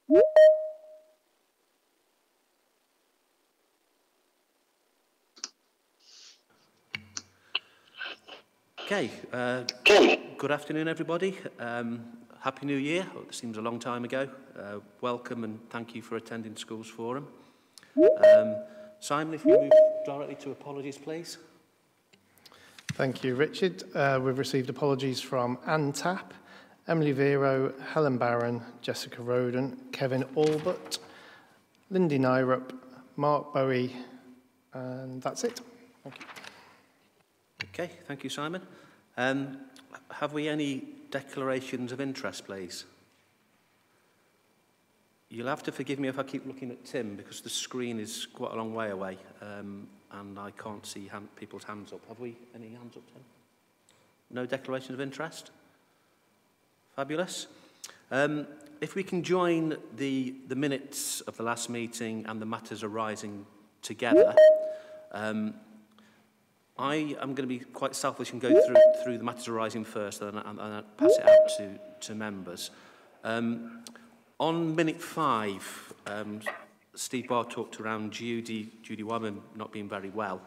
Okay, good afternoon everybody. Happy New Year. It seems a long time ago. Welcome and thank you for attending Schools Forum. Simon, if you move directly to apologies, please. Thank you, Richard. We've received apologies from Anne Tapp, Emily Vero, Helen Barron, Jessica Roden, Kevin Albert, Lindy Nyrup, Mark Bowie, and that's it. Thank you. Okay, thank you, Simon. Have we any declarations of interest, please? You'll have to forgive me if I keep looking at Tim because the screen is quite a long way away and I can't see people's hands up. Have we any hands up, Tim? No declarations of interest? Fabulous. If we can join the minutes of the last meeting and the matters arising together, I am going to be quite selfish and go through the matters arising first and pass it out to members. On minute 5, Steve Barr talked around Judy Wyman not being very well,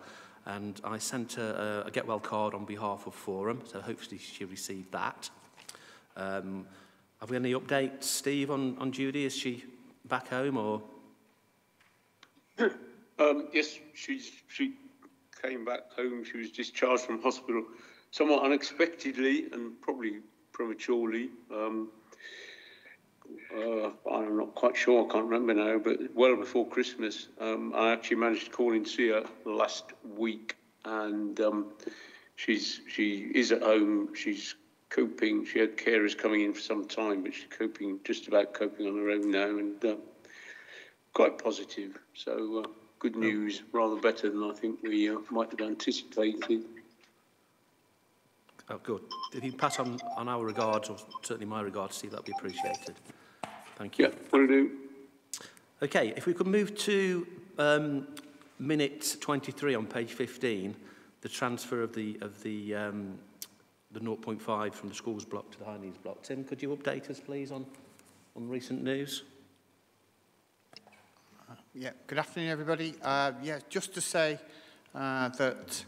and I sent her a get well card on behalf of Forum, so hopefully she received that. Have we any updates, Steve, on Judy? Is she back home or? Yes, she came back home. She was discharged from hospital somewhat unexpectedly and probably prematurely. I'm not quite sure, I can't remember now, but well before Christmas. I actually managed to call in to see her last week, and she is at home. She's coping. She had carers coming in for some time, but she's just about coping on her own now, and quite positive. So good news, rather better than I think we might have anticipated. Oh, good. If you pass on our regards, or certainly my regards, Steve, that'd be appreciated. Thank you. Yeah, will do. Okay, if we could move to minute 23 on page 15, the transfer of the 0.5 from the schools block to the high needs block. Tim, could you update us, please, on recent news? Yeah, good afternoon, everybody. Yeah, just to say that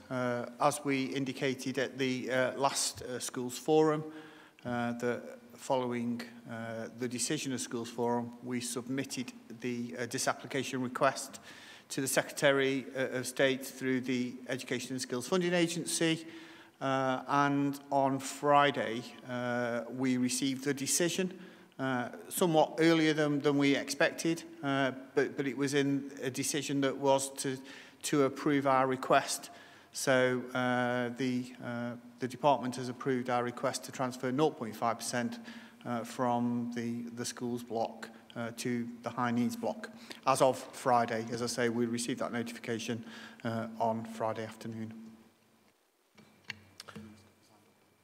as we indicated at the last Schools Forum, that following the decision of Schools Forum, we submitted the disapplication request to the Secretary of State through the Education and Skills Funding Agency, and on Friday we received the decision somewhat earlier than we expected, but it was in a decision that was to approve our request. So the department has approved our request to transfer 0.5% from the schools block to the high needs block. As of Friday, as I say, we received that notification on Friday afternoon.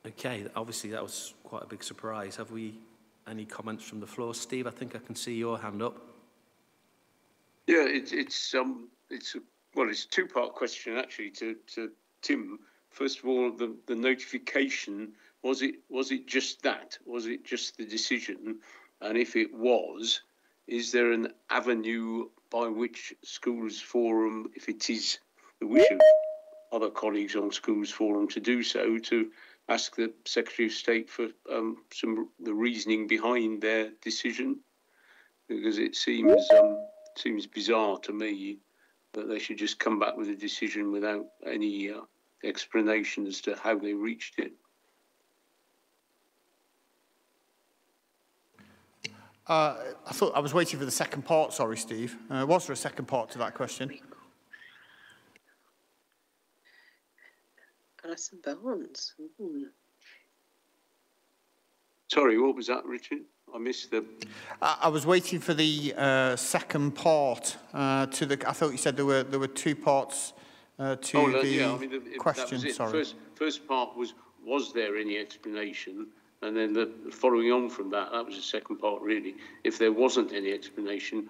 Okay, obviously that was quite a big surprise. Have we any comments from the floor? Steve, I think I can see your hand up. Yeah, it's a two-part question actually to Tim. First of all, the notification, was it just that? Was it just the decision? And if it was, is there an avenue by which Schools Forum, if it is the wish of other colleagues on Schools Forum to do so, to ask the Secretary of State for the reasoning behind their decision? Because it seems bizarre to me that they should just come back with a decision without any explanation as to how they reached it. I thought I was waiting for the second part. Sorry, Steve. Was there a second part to that question? Alison Barnes. Sorry, what was that, Richard? I missed the... I was waiting for the second part to the... I thought you said there were two parts to question. Sorry. First part was there any explanation? And then the following on from that was the second part, really. If there wasn't any explanation,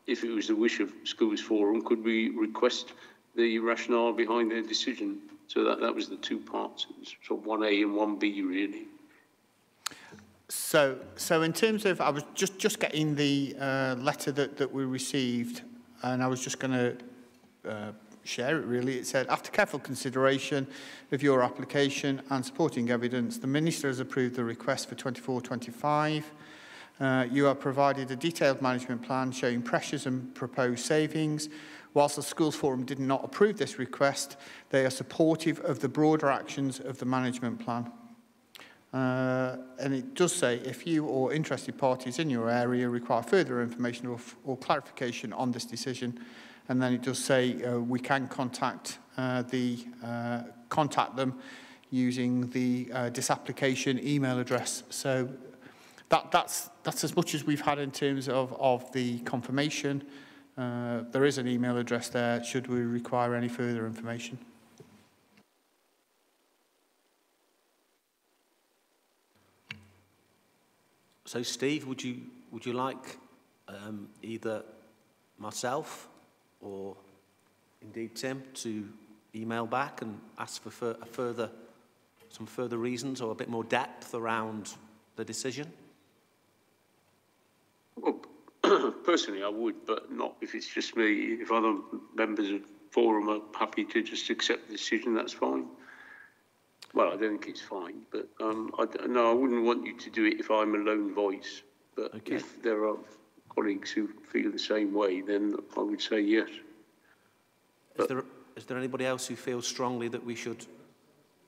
if it was the wish of Schools Forum, could we request the rationale behind their decision? So that was the two parts. It was sort of 1A and 1B, really. So in terms of, I was just getting the letter that we received, and I was just going to share it really. It said, after careful consideration of your application and supporting evidence, the Minister has approved the request for 24-25. You have provided a detailed management plan showing pressures and proposed savings. Whilst the Schools Forum did not approve this request, they are supportive of the broader actions of the management plan. And it does say, if you or interested parties in your area require further information or clarification on this decision, and then it does say we can contact them using the disapplication email address. So that's as much as we've had in terms of the confirmation. There is an email address there should we require any further information. So, Steve, would you like either myself or indeed Tim to email back and ask for some further reasons or a bit more depth around the decision? Well, personally, I would, but not if it's just me. If other members of Forum are happy to just accept the decision, that's fine. Well, I don't think it's fine, but no, I wouldn't want you to do it if I'm a lone voice. But okay. If there are colleagues who feel the same way, then I would say yes. Is there anybody else who feels strongly that we should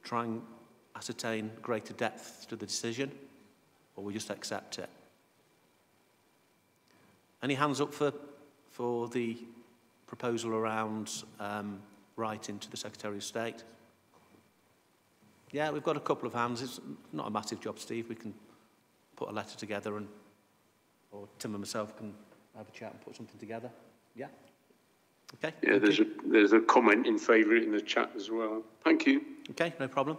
try and ascertain greater depth to the decision, or we just accept it? Any hands up for the proposal around writing to the Secretary of State? Yeah, we've got a couple of hands. It's not a massive job, Steve. We can put a letter together, or Tim and myself can have a chat and put something together. Yeah. Okay. Yeah, there's a comment in favour in the chat as well. Thank you. Okay, no problem.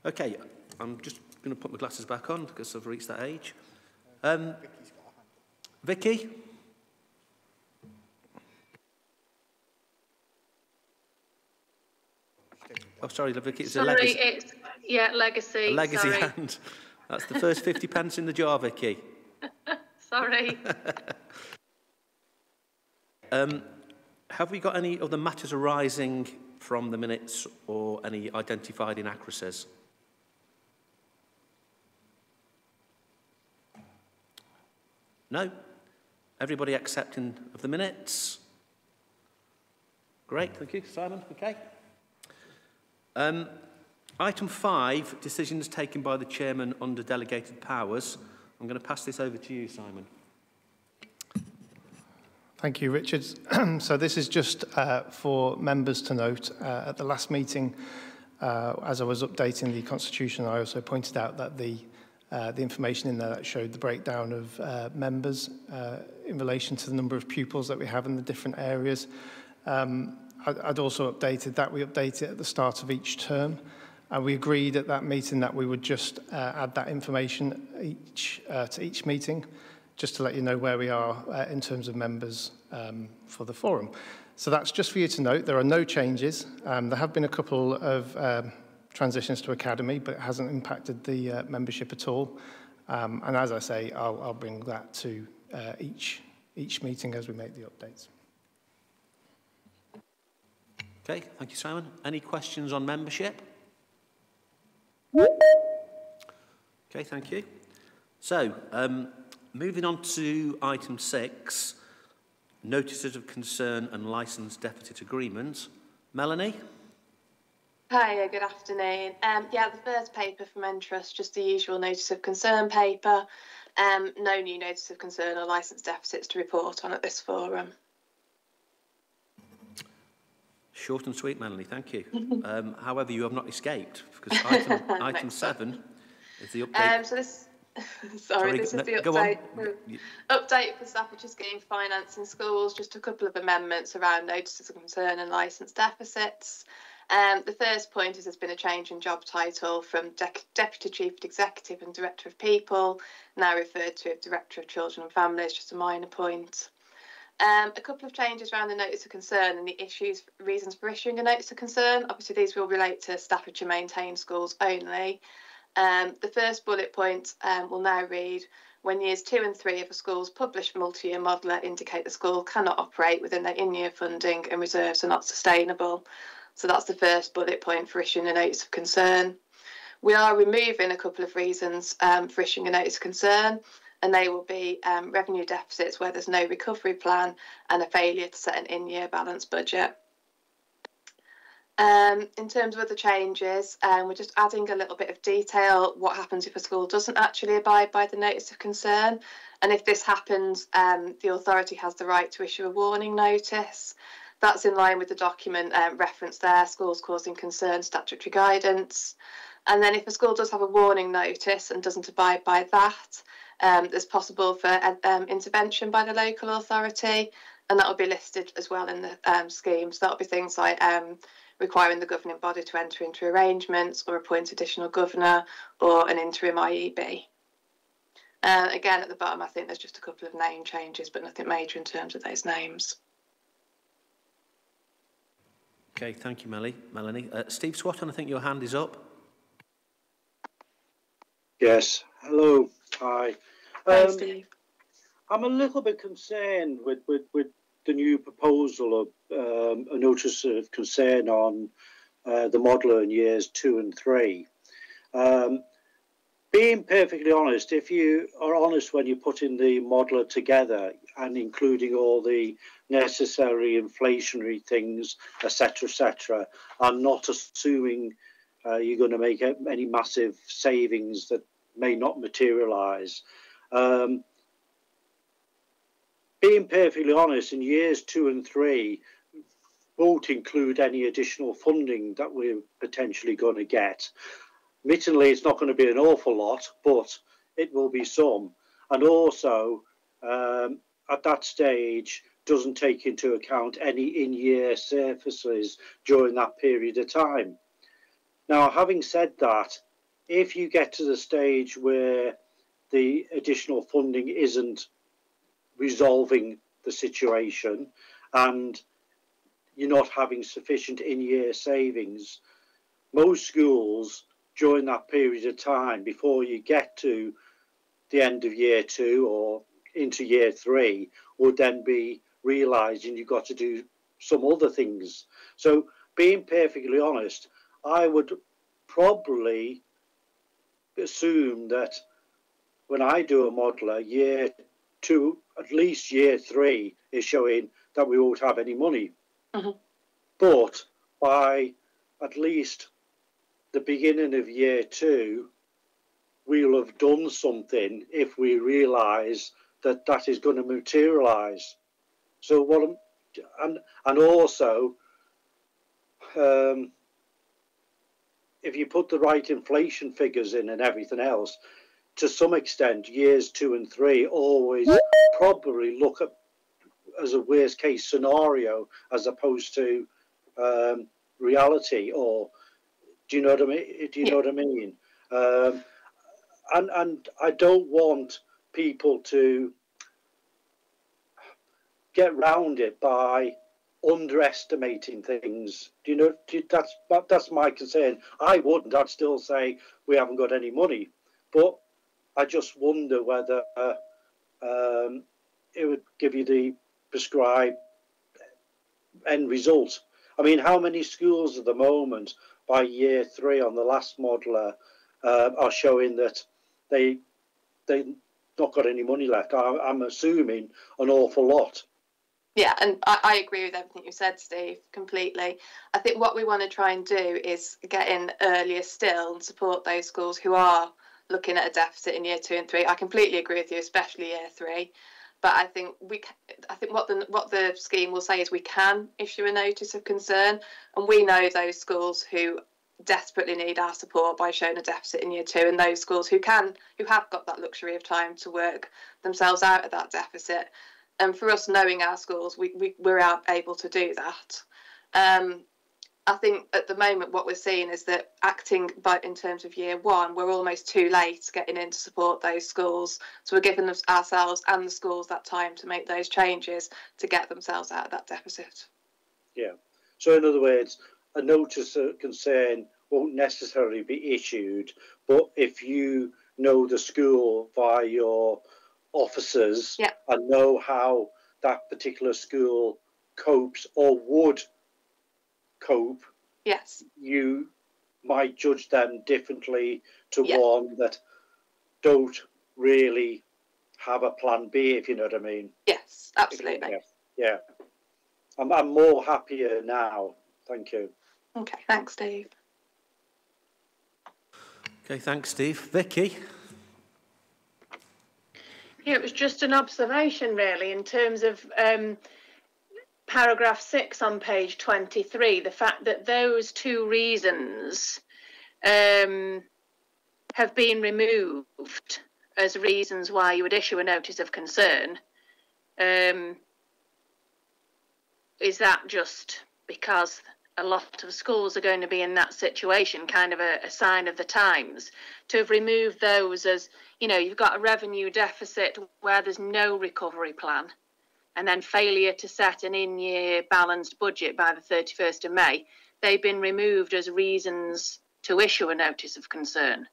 Okay, I'm just going to put my glasses back on because I've reached that age. Vicky? Oh, sorry, Vicky, it's a legacy. Sorry, it's, legacy. A legacy hand. That's the first 50 pence in the jar, Vicky. Sorry. Have we got any other matters arising from the minutes or any identified inaccuracies? No? Everybody accepting of the minutes? Great, thank you, Simon. Okay. Item 5, decisions taken by the chairman under delegated powers. I'm going to pass this over to you, Simon. Thank you, Richard. So this is just for members to note. At the last meeting, as I was updating the Constitution, I also pointed out that the information in there that showed the breakdown of members in relation to the number of pupils that we have in the different areas. I'd also updated that. We update it at the start of each term. And we agreed at that meeting that we would just add that information to each meeting, just to let you know where we are in terms of members for the forum. So that's just for you to note. There are no changes. There have been a couple of transitions to Academy, but it hasn't impacted the membership at all. And as I say, I'll bring that to each meeting as we make the updates. Okay, thank you, Simon. Any questions on membership? Okay, thank you. So, moving on to item 6, notices of concern and licence deficit agreements. Melanie? Hi, good afternoon. The first paper from Entrust, just the usual notice of concern paper. No new notice of concern or licence deficits to report on at this forum. Short and sweet, Melanie, thank you. However, you have not escaped, because item 7 is the update. This is the update. Update for Staffordshire Scheme Finance in Schools, just a couple of amendments around notices of concern and licence deficits. The first point is there's been a change in job title from Deputy Chief Executive and Director of People, now referred to as Director of Children and Families, just a minor point. A couple of changes around the notice of concern and the reasons for issuing a notice of concern. Obviously, these will relate to Staffordshire maintained schools only. The first bullet point will now read, when years 2 and 3 of a school's published multi-year modeller indicate the school cannot operate within their in-year funding and reserves are not sustainable. So that's the first bullet point for issuing a notice of concern. We are removing a couple of reasons for issuing a notice of concern, and they will be revenue deficits where there's no recovery plan and a failure to set an in-year balanced budget. In terms of other changes, we're just adding a little bit of detail. What happens if a school doesn't actually abide by the notice of concern? And if this happens, the authority has the right to issue a warning notice. That's in line with the document referenced there, Schools Causing Concern Statutory Guidance. And then if a school does have a warning notice and doesn't abide by that, there's possible for intervention by the local authority, and that will be listed as well in the scheme. So that'll be things like requiring the governing body to enter into arrangements or appoint additional governor or an interim IEB. Again, at the bottom, I think there's just a couple of name changes, but nothing major in terms of those names. Okay, thank you, Melanie. Steve Swatton, I think your hand is up. Yes, hello, hi. Hi, Steve. I'm a little bit concerned with the new proposal of a notice of concern on the modeller in years 2 and 3. Being perfectly honest, if you are honest when you're putting the modeller together and including all the necessary inflationary things, etc., and not assuming you're going to make any massive savings that may not materialise. Being perfectly honest, in years 2 and 3 won't include any additional funding that we're potentially going to get. Admittedly, it's not going to be an awful lot, but it will be some. And also, at that stage, doesn't take into account any in-year surfaces during that period of time. Now, having said that, if you get to the stage where the additional funding isn't resolving the situation and you're not having sufficient in-year savings, most schools during that period of time before you get to the end of year 2 or into year 3 would then be realising you've got to do some other things. So being perfectly honest, I would probably assume that when I do a modeller, year 2, at least year 3 is showing that we won't have any money. Mm-hmm. But by at least the beginning of year 2, we'll have done something if we realise that that is going to materialise. So what and also if you put the right inflation figures in and everything else, to some extent, years 2 and 3 always probably look at as a worst case scenario as opposed to reality. Or do you know what I mean? Do you know what I mean? And I don't want people to get round it by underestimating things. Do you know? That's my concern. I wouldn't. I'd still say we haven't got any money, but I just wonder whether it would give you the prescribed end result. I mean, how many schools at the moment by year 3 on the last modeller are showing that they not got any money left? I'm assuming an awful lot. Yeah, and I agree with everything you said, Steve, completely. I think what we want to try and do is get in earlier still and support those schools who are looking at a deficit in year 2 and 3. I completely agree with you, especially year 3. But I think what the scheme will say is we can issue a notice of concern, and we know those schools who desperately need our support by showing a deficit in year 2, and those schools who have got that luxury of time to work themselves out of that deficit. And for us, knowing our schools, we're able to do that. I think at the moment what we're seeing is that acting in terms of year 1, we're almost too late getting in to support those schools. So we're giving ourselves and the schools that time to make those changes to get themselves out of that deficit. Yeah. So in other words, a notice of concern won't necessarily be issued, But if you know the school via your officers and know how that particular school copes or would cope, you might judge them differently to one that don't really have a plan B, if you know what I mean. Yes, absolutely. Yeah. I'm more happier now. Thank you. Okay, thanks, Steve. Okay, thanks, Steve. Vicky? Yeah, it was just an observation, really, in terms of paragraph 6 on page 23, the fact that those two reasons have been removed as reasons why you would issue a notice of concern. Is that just because a lot of schools are going to be in that situation, kind of a sign of the times, to have removed those as, you know, you've got a revenue deficit where there's no recovery plan, and then failure to set an in-year balanced budget by the 31st of May, they've been removed as reasons to issue a notice of concern.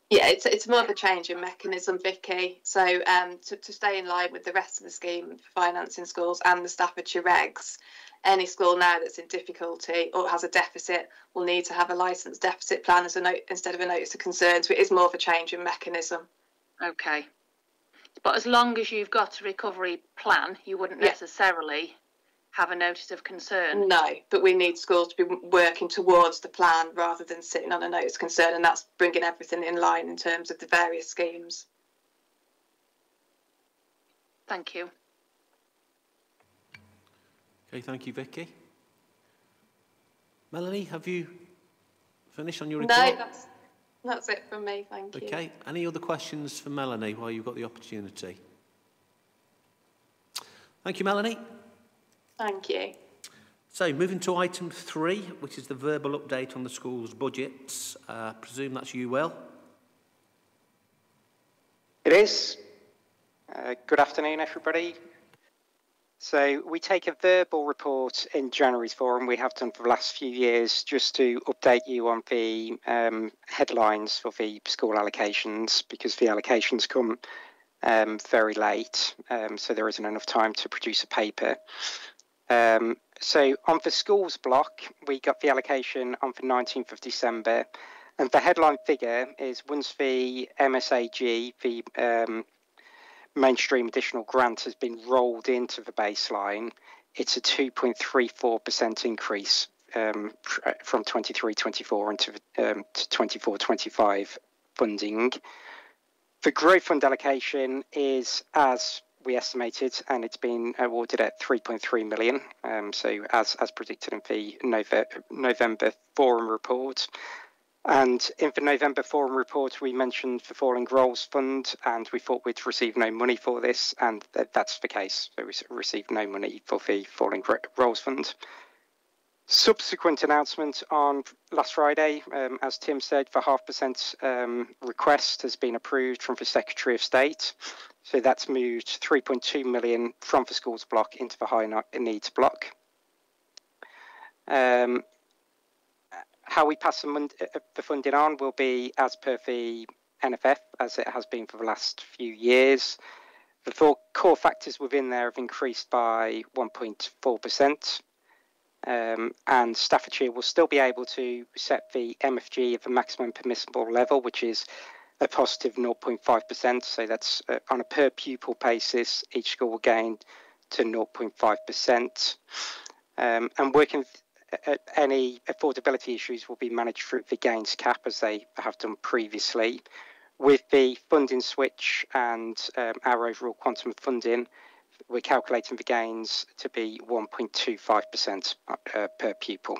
Yeah, it's more of a change in mechanism, Vicky. So to stay in line with the rest of the scheme for financing schools and the Staffordshire regs, any school now that's in difficulty or has a deficit will need to have a licensed deficit plan as a note instead of a notice of concern. So it is more of a change in mechanism. Okay. But as long as you've got a recovery plan, you wouldn't necessarily have a notice of concern. No, but we need schools to be working towards the plan rather than sitting on a notice of concern, and that's bringing everything in line in terms of the various schemes. Thank you. Okay, thank you, Vicky. Melanie, have you finished on your report? No, that's it from me, thank you. Okay, any other questions for Melanie while you've got the opportunity? Thank you, Melanie. Thank you. So, moving to item 3, which is the verbal update on the school's budgets. Presume that's you, Will. It is. Good afternoon, everybody. So we take a verbal report in January's forum, we have done for the last few years, just to update you on the headlines for the school allocations, because the allocations come very late, so there isn't enough time to produce a paper. So on the schools block, we got the allocation on the 19th of December, and the headline figure is once the MSAG, the mainstream additional grant, has been rolled into the baseline, it's a 2.34% increase from 23-24 into to 24-25 funding. The growth fund allocation is as we estimated, and it's been awarded at 3.3 million. So as predicted in the November forum report. And in the November forum report, we mentioned the Falling Roles Fund, and we thought we'd receive no money for this, and that's the case. So we received no money for the Falling Roles Fund. Subsequent announcement on last Friday, as Tim said, the 0.5% request has been approved from the Secretary of State. So that's moved 3.2 million from the schools block into the high needs block. How we pass the funding on will be as per the NFF, as it has been for the last few years. The 4 core factors within there have increased by 1.4%. And Staffordshire will still be able to set the MFG at the maximum permissible level, which is a positive 0.5%. So that's on a per pupil basis, each school will gain to 0.5%. And working any affordability issues will be managed through the gains cap, as they have done previously. With the funding switch and our overall quantum of funding, we're calculating the gains to be 1.25% per pupil.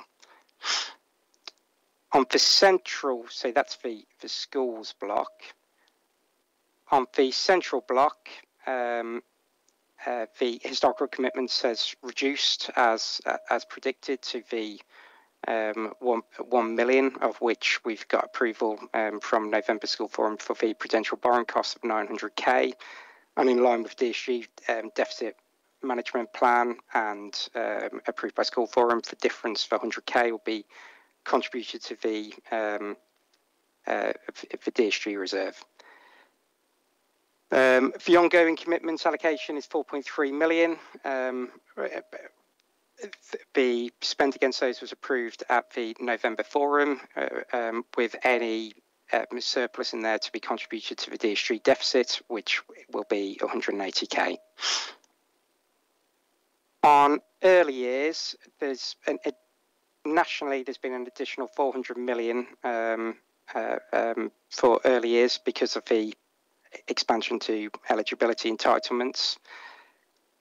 On the central, so that's the schools block. On the central block, the historical commitments has reduced as predicted to the 1 million, of which we've got approval from November School Forum for the prudential borrowing costs of 900k, and in line with DSG deficit management plan and approved by School Forum, the difference for 100k will be contributed to the Deerstreet Reserve. The ongoing commitments allocation is 4.3 million. The spend against those was approved at the November forum, with any surplus in there to be contributed to the Deerstreet deficit, which will be 180k. On early years, nationally there's been an additional 400 million for early years because of the expansion to eligibility entitlements.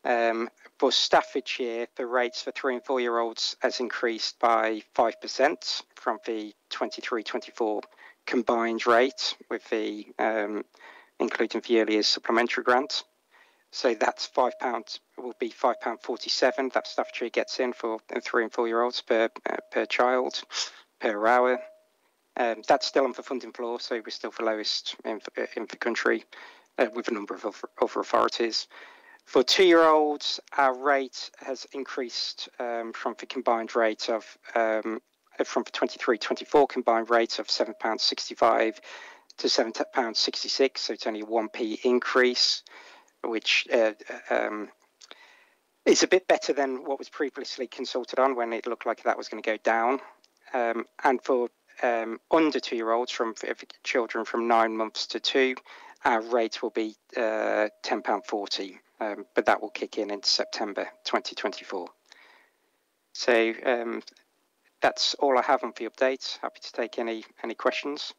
For Staffordshire, the rates for 3 and 4 year olds has increased by 5% from the 23-24 combined rate, with the including the early years supplementary grant. So that's £5 will be £5.47 that Staffordshire gets in for 3 and 4 year olds per child per hour. That's still on the funding floor, so we're still the lowest in the country, with a number of other authorities. For 2 year olds, our rate has increased from the combined rate of from the 23-24 combined rate of £7.65 to £7.66, so it's only a 1p increase, which is a bit better than what was previously consulted on, when it looked like that was going to go down. And for under 2 year olds, from children from 9 months to 2, our rate will be £10.40, but that will kick in September 2024. So that's all I have on the update. Happy to take any questions.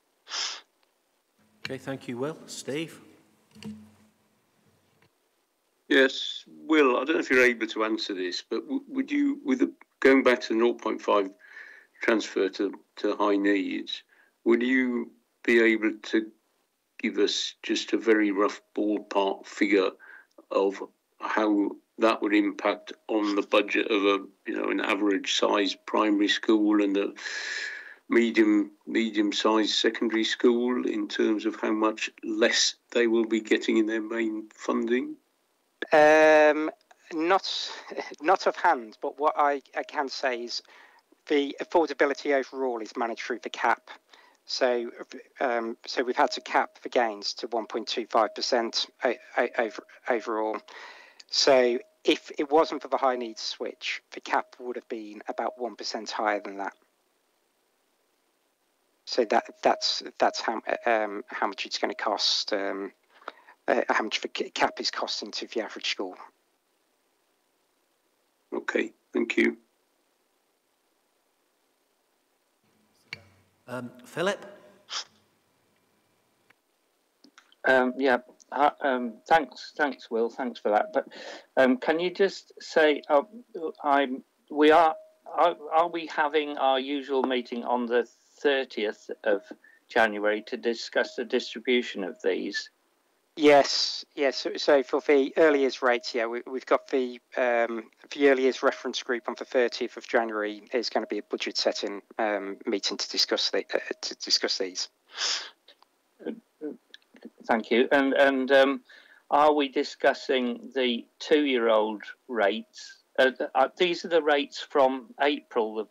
Okay, thank you, Will. Steve? Yes, Will, I don't know if you're able to answer this, but would you, going back to the 0.5 transfer to high needs, would you be able to give us just a very rough ballpark figure of how that would impact on the budget of an average size primary school and a medium sized secondary school, in terms of how much less they will be getting in their main funding? Not offhand, but what I can say is the affordability overall is managed through the cap. So we've had to cap the gains to 1.25% overall. So if it wasn't for the high needs switch, the cap would have been about 1% higher than that. So that's how much it's going to cost. How much the cap is costing to the average school. Okay, thank you. Philip? Thanks, Will. Thanks for that. But can you just say, are we having our usual meeting on the 30th of January to discuss the distribution of these? Yes. So for the early years rates, we've got the early years reference group on the 30th of January. Is going to be a budget setting meeting to discuss these. Thank you. And are we discussing the 2 year old rates? These are the rates from April the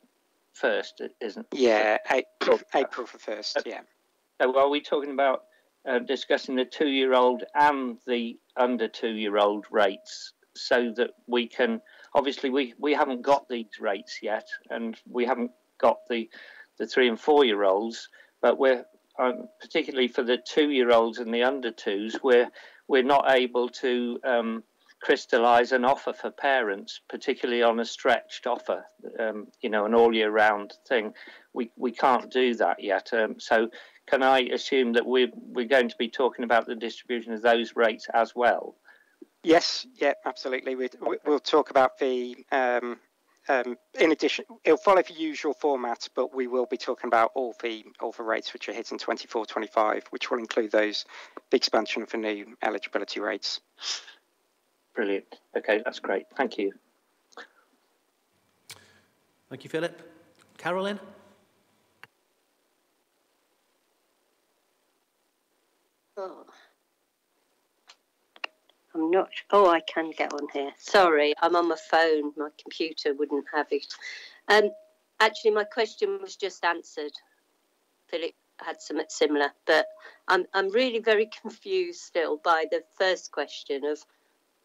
1st, isn't it? Yeah, April the 1st. Yeah. So are we talking about discussing the 2 year old and the under 2 year old rates, so that we can, obviously we haven't got these rates yet, and we haven't got the 3 and 4 year olds, but we're particularly for the 2 year olds and the under 2s, we're not able to crystallise an offer for parents, particularly on a stretched offer, an all year round thing. We can't do that yet. So can I assume that we're going to be talking about the distribution of those rates as well? Yes, yeah, absolutely. We'll talk about the, in addition, it'll follow the usual format, but we will be talking about all the rates which are hitting 24-25, which will include the expansion of the new eligibility rates. Brilliant. Okay, that's great. Thank you. Thank you, Philip. Carolyn? I'm not. Oh, I can get on here. Sorry, I'm on my phone. My computer wouldn't have it. Actually, my question was just answered. Philip had something similar, but I'm really very confused still by the first question of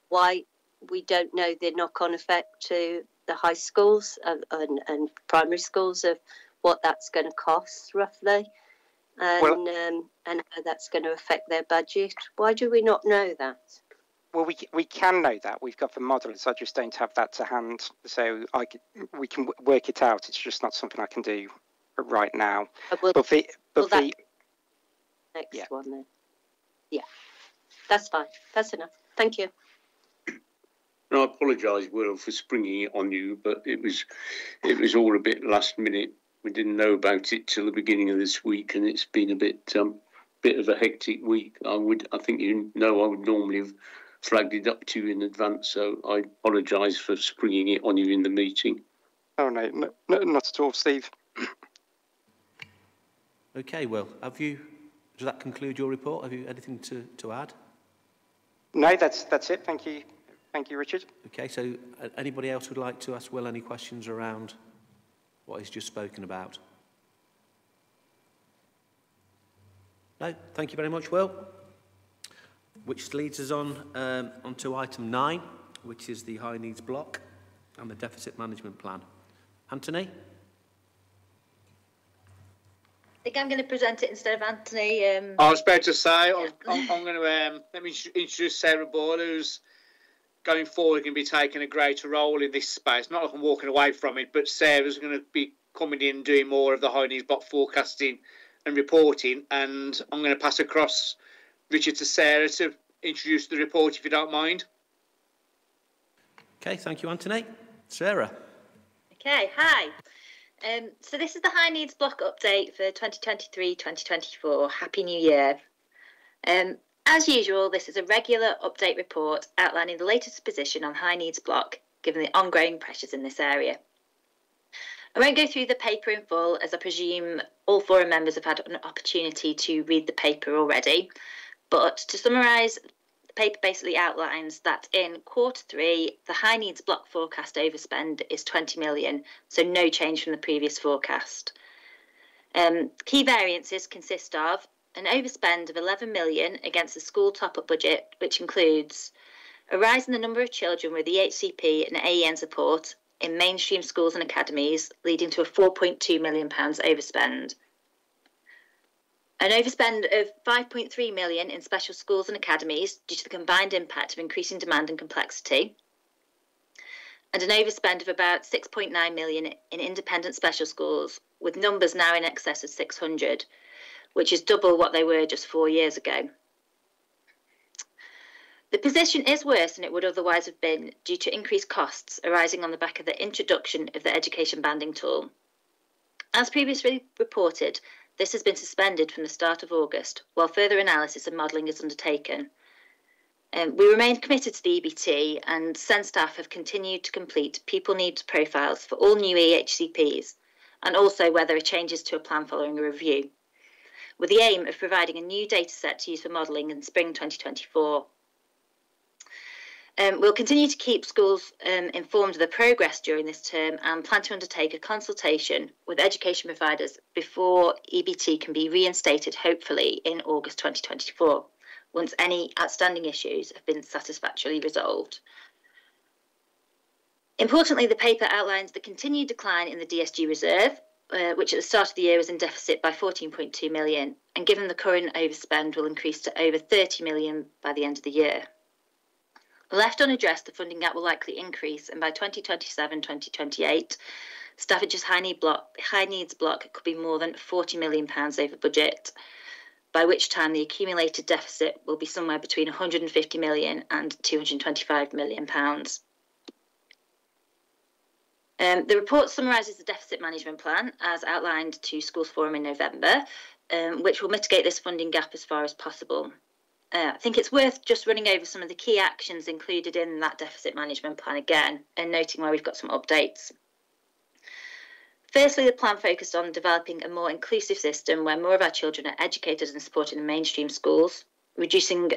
why we don't know the knock-on effect to the high schools and primary schools of what that's going to cost roughly, and how that's going to affect their budget. Why do we not know that? Well, we can know that. We've got the models. I just don't have that to hand, so we can work it out. It's just not something I can do right now. Next one then. Yeah, that's fine. That's enough. Thank you. And I apologise, Will, for springing it on you, but it was all a bit last minute. We didn't know about it till the beginning of this week, and it's been a bit of a hectic week. I think I would normally have flagged it up to you in advance, so I apologise for springing it on you in the meeting. Oh no, not at all, Steve. Okay, well, does that conclude your report? Have you anything to add? No, that's it. Thank you. Thank you, Richard. Okay, so anybody else would like to ask Will any questions around what he's just spoken about? No, thank you very much, Will. Which leads us on to item 9, which is the high needs block and the deficit management plan. Anthony? I think I'm going to present it instead of Anthony. I was about to say, I'm going to let me introduce Sarah Boyle, who's going forward going to be taking a greater role in this space. Not like I'm walking away from it, but Sarah's going to be coming in and doing more of the high needs block forecasting and reporting. And I'm going to pass across Richard to Sarah to introduce the report, if you don't mind. Okay, thank you, Anthony. Sarah. Okay, hi. So this is the high needs block update for 2023-2024. Happy New Year. As usual, this is a regular update report outlining the latest position on high needs block, given the ongoing pressures in this area. I won't go through the paper in full, as I presume all forum members have had an opportunity to read the paper already. But to summarise, the paper basically outlines that in Q3, the high needs block forecast overspend is 20 million, so no change from the previous forecast. Key variances consist of an overspend of 11 million against the school top-up budget, which includes a rise in the number of children with EHCP and AEN support in mainstream schools and academies, leading to a £4.2 million overspend. An overspend of 5.3 million in special schools and academies due to the combined impact of increasing demand and complexity. And an overspend of about 6.9 million in independent special schools, with numbers now in excess of 600, which is double what they were just 4 years ago. The position is worse than it would otherwise have been due to increased costs arising on the back of the introduction of the education banding tool. As previously reported, this has been suspended from the start of August, while further analysis and modelling is undertaken. We remain committed to the EBT, and SEND staff have continued to complete people needs profiles for all new EHCPs, and also where there are changes to a plan following a review, with the aim of providing a new data set to use for modelling in spring 2024. We'll continue to keep schools informed of the progress during this term and plan to undertake a consultation with education providers before EBT can be reinstated, hopefully in August 2024, once any outstanding issues have been satisfactorily resolved. Importantly, the paper outlines the continued decline in the DSG reserve, which at the start of the year was in deficit by 14.2 million, and given the current overspend will increase to over 30 million by the end of the year. Left unaddressed, the funding gap will likely increase, and by 2027-2028, Staffordshire's high needs block could be more than £40 million over budget, by which time the accumulated deficit will be somewhere between £150 million and £225 million. The report summarises the deficit management plan as outlined to Schools Forum in November, which will mitigate this funding gap as far as possible. I think it's worth just running over some of the key actions included in that deficit management plan again, and noting where we've got some updates. Firstly, the plan focused on developing a more inclusive system where more of our children are educated and supported in mainstream schools, reducing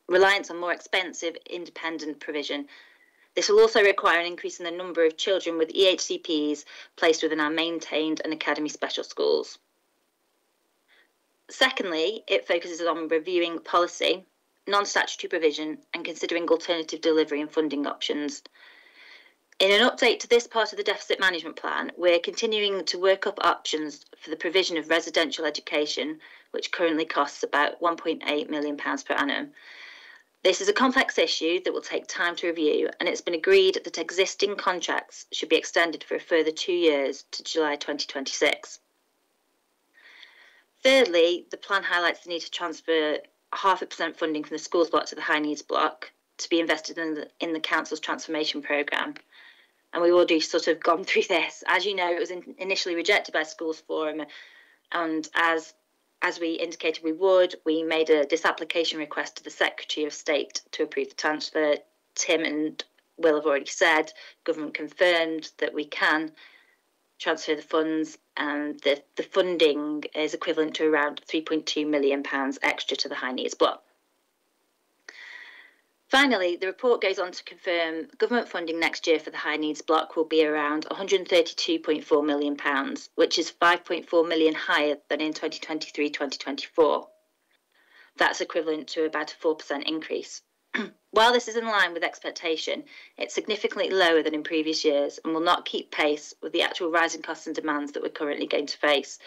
reliance on more expensive independent provision. This will also require an increase in the number of children with EHCPs placed within our maintained and academy special schools. Secondly, it focuses on reviewing policy, non-statutory provision, and considering alternative delivery and funding options. In an update to this part of the deficit management plan, we're continuing to work up options for the provision of residential education, which currently costs about £1.8 million per annum. This is a complex issue that will take time to review, and it's been agreed that existing contracts should be extended for a further 2 years to July 2026. Thirdly, the plan highlights the need to transfer 0.5% funding from the schools block to the high needs block to be invested in the council's transformation programme. And we've already sort of gone through this. As you know, it was initially rejected by Schools Forum, and as we indicated we would, we made a disapplication request to the Secretary of State to approve the transfer. Tim and Will have already said, government confirmed that we can transfer the funds, and the funding is equivalent to around £3.2 million extra to the high needs block. Finally, the report goes on to confirm government funding next year for the high needs block will be around £132.4 million, which is £5.4 million higher than in 2023-2024. That's equivalent to about a 4% increase. While this is in line with expectation, it's significantly lower than in previous years and will not keep pace with the actual rising costs and demands that we're currently going to face.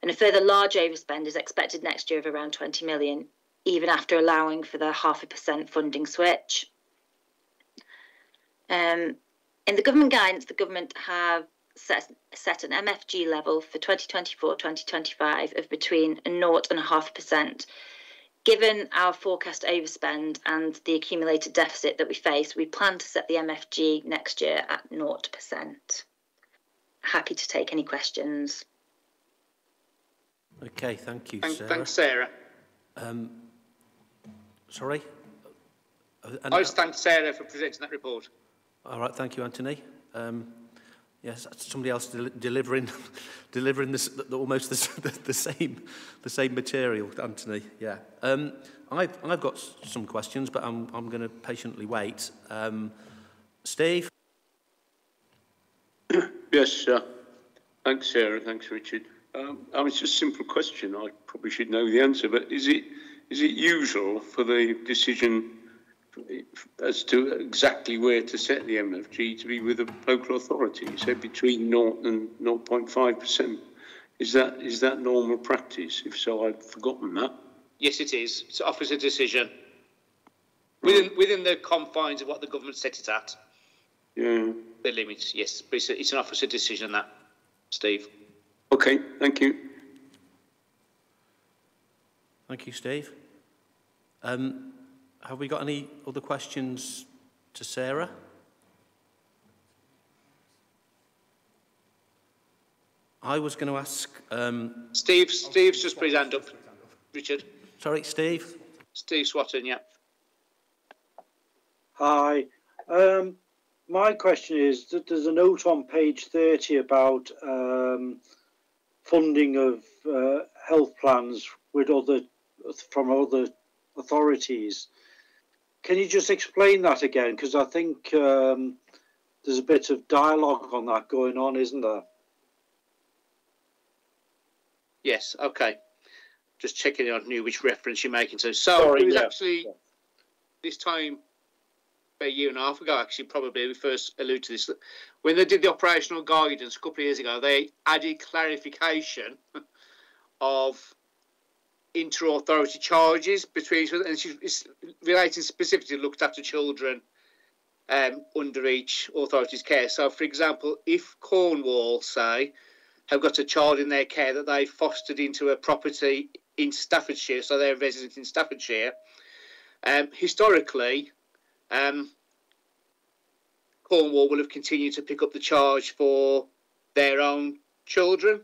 And a further large overspend is expected next year of around 20 million, even after allowing for the 0.5% funding switch. In the government guidance, the government have set an MFG level for 2024-2025 of between 0 and 0.5%. Given our forecast overspend and the accumulated deficit that we face, we plan to set the MFG next year at 0%. Happy to take any questions. Okay, thank you, Sarah. Thanks, Sarah. Sorry? I just thank Sarah for presenting that report. All right, thank you, Anthony. Yes, somebody else delivering this almost the same material, Anthony. Yeah. I've got some questions, but I'm going to patiently wait. Steve. Yes. Thanks, Sarah. Thanks, Richard. It's just a simple question. I probably should know the answer, but is it usual for the decision as to exactly where to set the MFG to be with the local authority? You said between 0 and 0.5%. Is that normal practice? If so, I've forgotten that. Yes, it is. It offers a decision within the confines of what the government set it at. Yeah. The limits, yes. But it's an officer decision, that, Steve. Okay, thank you. Thank you, Steve. Have we got any other questions to Sarah? I was going to ask... Steve's just put his hand up. Richard. Sorry, Steve? Steve Swatton, yeah. Hi. My question is that there's a note on page 30 about funding of health plans from other authorities. Can you just explain that again? Because I think there's a bit of dialogue on that going on, isn't there? Yes, okay. Just checking on which reference you're making to. So it was actually this time, about a year and a half ago, actually, probably we first alluded to this. When they did the operational guidance a couple of years ago, they added clarification of inter-authority charges between, and it's relating specifically to looked after children under each authority's care. So, for example, if Cornwall, say, have got a child in their care that they fostered into a property in Staffordshire, so they're a resident in Staffordshire, historically, Cornwall will have continued to pick up the charge for their own children,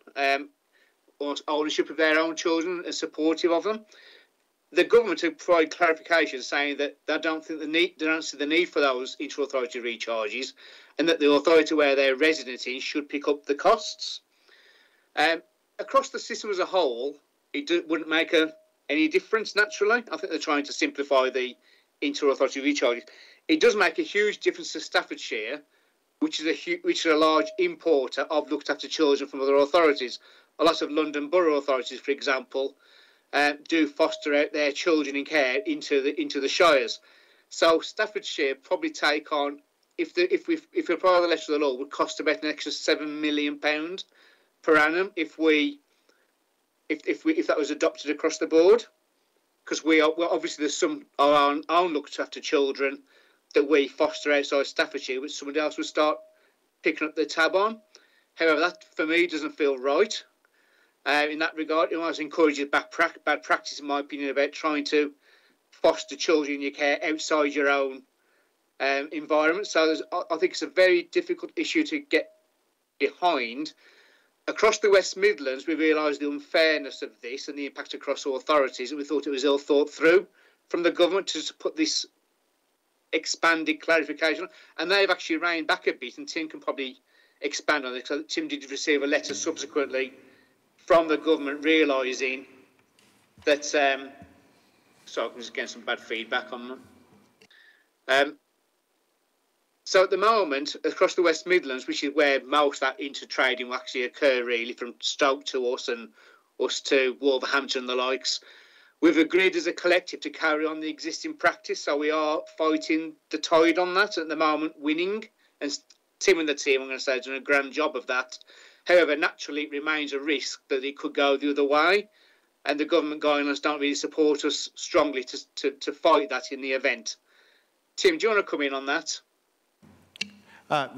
or ownership of their own children and supportive of them. The government have provided clarification saying that they don't see the need for those inter-authority recharges, and that the authority where they're resident in should pick up the costs. Across the system as a whole, it wouldn't make any difference, naturally. I think they're trying to simplify the inter-authority recharges. It does make a huge difference to Staffordshire, which is a large importer of looked after children from other authorities. a lot of London borough authorities, for example, do foster out their children in care into the shires. So Staffordshire probably take on, if we apply the letter of the law, would cost about an extra £7 million per annum if that was adopted across the board. Because obviously there's some our own looked after children that we foster outside Staffordshire, which somebody else would start picking up the tab on. However, that for me doesn't feel right. In that regard, it almost encourages bad practice, in my opinion, about trying to foster children in your care outside your own environment. So I think it's a very difficult issue to get behind. Across the West Midlands, we realised the unfairness of this and the impact across all authorities, and we thought it was ill thought through from the government to put this expanded clarification, and they've actually reined back a bit, and Tim can probably expand on this. So Tim did receive a letter subsequently from the government realising that, so I'm just getting some bad feedback on them. So at the moment, across the West Midlands, which is where most of that intertrading will actually occur, really, from Stoke to us and us to Wolverhampton and the likes, we've agreed as a collective to carry on the existing practice. So we are fighting the tide on that at the moment, winning. And Tim and the team, I'm going to say, have done a grand job of that. However, naturally, it remains a risk that it could go the other way. And the government guidelines don't really support us strongly to fight that in the event. Tim, do you want to come in on that?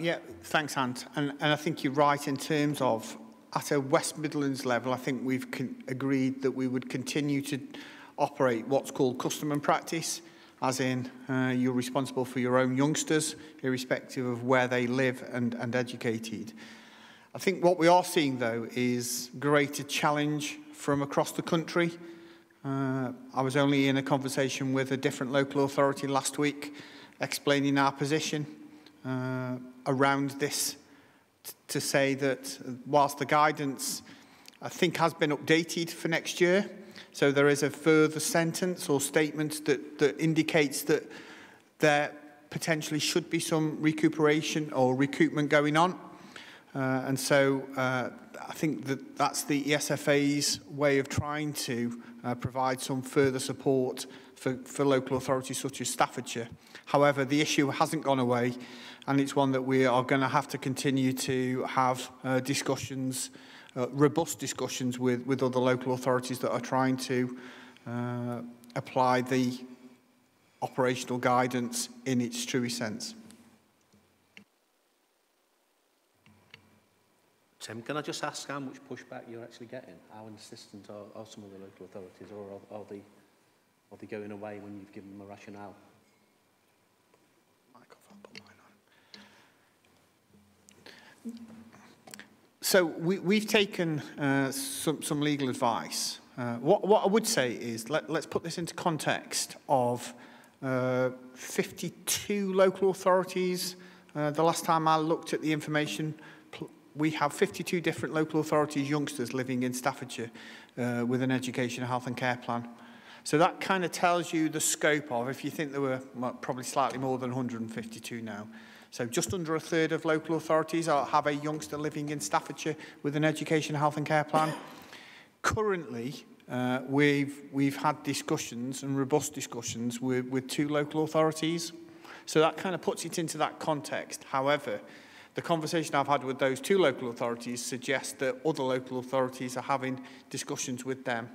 Yeah, thanks, Ant. And I think you're right in terms of, at a West Midlands level, I think we've agreed that we would continue to operate what's called custom and practice, as in you're responsible for your own youngsters, irrespective of where they live and educated. I think what we are seeing, though, is greater challenge from across the country. I was only in a conversation with a different local authority last week, explaining our position around this, to say that whilst the guidance, I think, has been updated for next year, so there is a further sentence or statement that indicates that there potentially should be some recuperation or recoupment going on. And so I think that that's the ESFA's way of trying to provide some further support for local authorities such as Staffordshire. However, the issue hasn't gone away, and it's one that we are going to have to continue to have discussions, robust discussions with other local authorities that are trying to apply the operational guidance in its truest sense. Tim, can I just ask how much pushback you're actually getting? How insistent are some of the local authorities, or are they going away when you've given them a rationale? So we've taken some legal advice. What I would say is let's put this into context of 52 local authorities. The last time I looked at the information, we have 52 different local authorities, youngsters living in Staffordshire with an education, health and care plan. So that kind of tells you the scope of, if you think there were probably slightly more than 152 now. So just under a third of local authorities have a youngster living in Staffordshire with an education, health and care plan. Currently, we've had discussions and robust discussions with 2 local authorities. So that kind of puts it into that context. However, the conversation I've had with those 2 local authorities suggests that other local authorities are having discussions with them.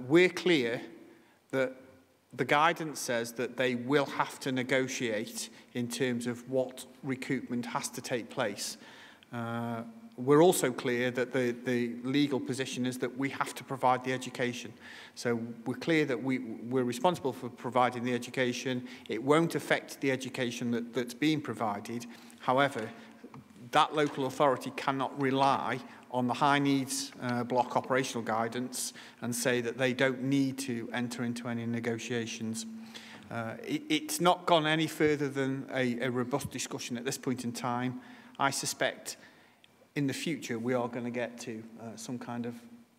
We're clear that the guidance says that they will have to negotiate in terms of what recoupment has to take place. We're also clear that the legal position is that we have to provide the education. So we're clear that we're responsible for providing the education. It won't affect the education that's being provided. However, that local authority cannot rely on the high needs block operational guidance and say that they don't need to enter into any negotiations. It's not gone any further than a robust discussion at this point in time. I suspect in the future we are going to get to some kind of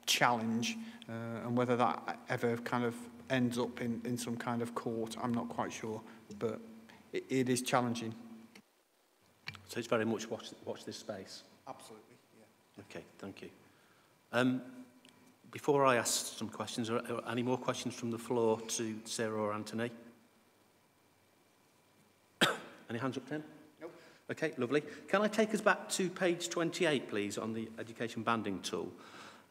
challenge, and whether that ever kind of ends up in some kind of court, I'm not quite sure, but it is challenging. So it's very much watch this space. Absolutely, yeah. Okay, thank you. Before I ask some questions, are any more questions from the floor to Sarah or Anthony? Any hands up, Tim? Nope. Okay, lovely. Can I take us back to page 28, please, on the education banding tool?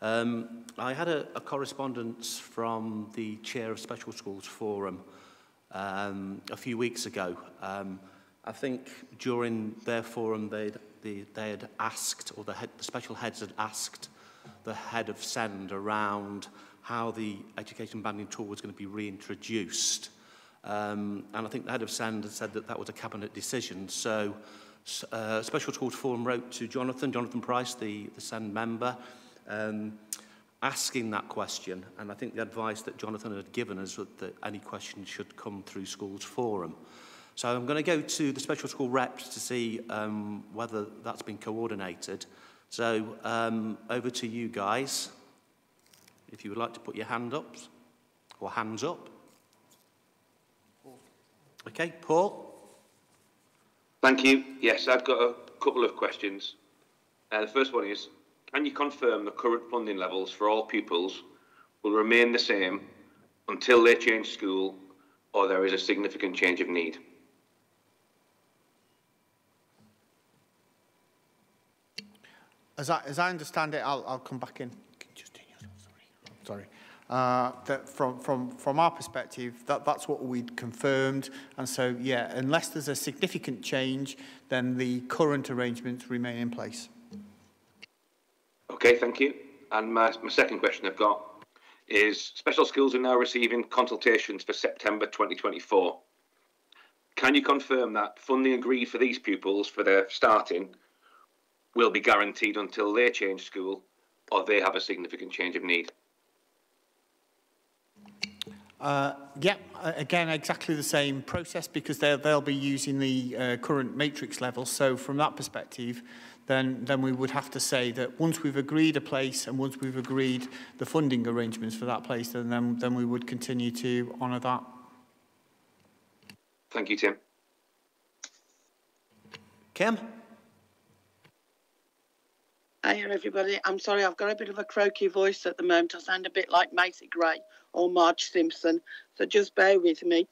I had a correspondence from the chair of Special Schools Forum a few weeks ago. I think during their forum they had asked, or the special heads had asked the head of SEND around how the education banding tool was going to be reintroduced. And I think the head of SEND had said that that was a cabinet decision. So Special Schools Forum wrote to Jonathan Price, the SEND member, asking that question. And I think the advice that Jonathan had given us was that any questions should come through Schools Forum. So I'm going to go to the special school reps to see whether that's been coordinated. So over to you guys, if you would like to put your hand up, or hands up. Okay, Paul? Thank you. Yes, I've got a couple of questions. The first one is, can you confirm the current funding levels for all pupils will remain the same until they change school or there is a significant change of need? As I understand it, I'll come back in. Sorry. That from our perspective, that's what we'd confirmed. And so, yeah, unless there's a significant change, then the current arrangements remain in place. Okay, thank you. And my second question I've got is, special schools are now receiving consultations for September 2024. Can you confirm that funding agreed for these pupils for their starting will be guaranteed until they change school or they have a significant change of need? Yeah, again, exactly the same process, because they'll be using the current matrix level. So from that perspective, then we would have to say that once we've agreed a place and once we've agreed the funding arrangements for that place, then we would continue to honour that. Thank you, Tim. Kim? Hiya everybody, I'm sorry, I've got a bit of a croaky voice at the moment. I sound a bit like Macy Gray or Marge Simpson, so just bear with me.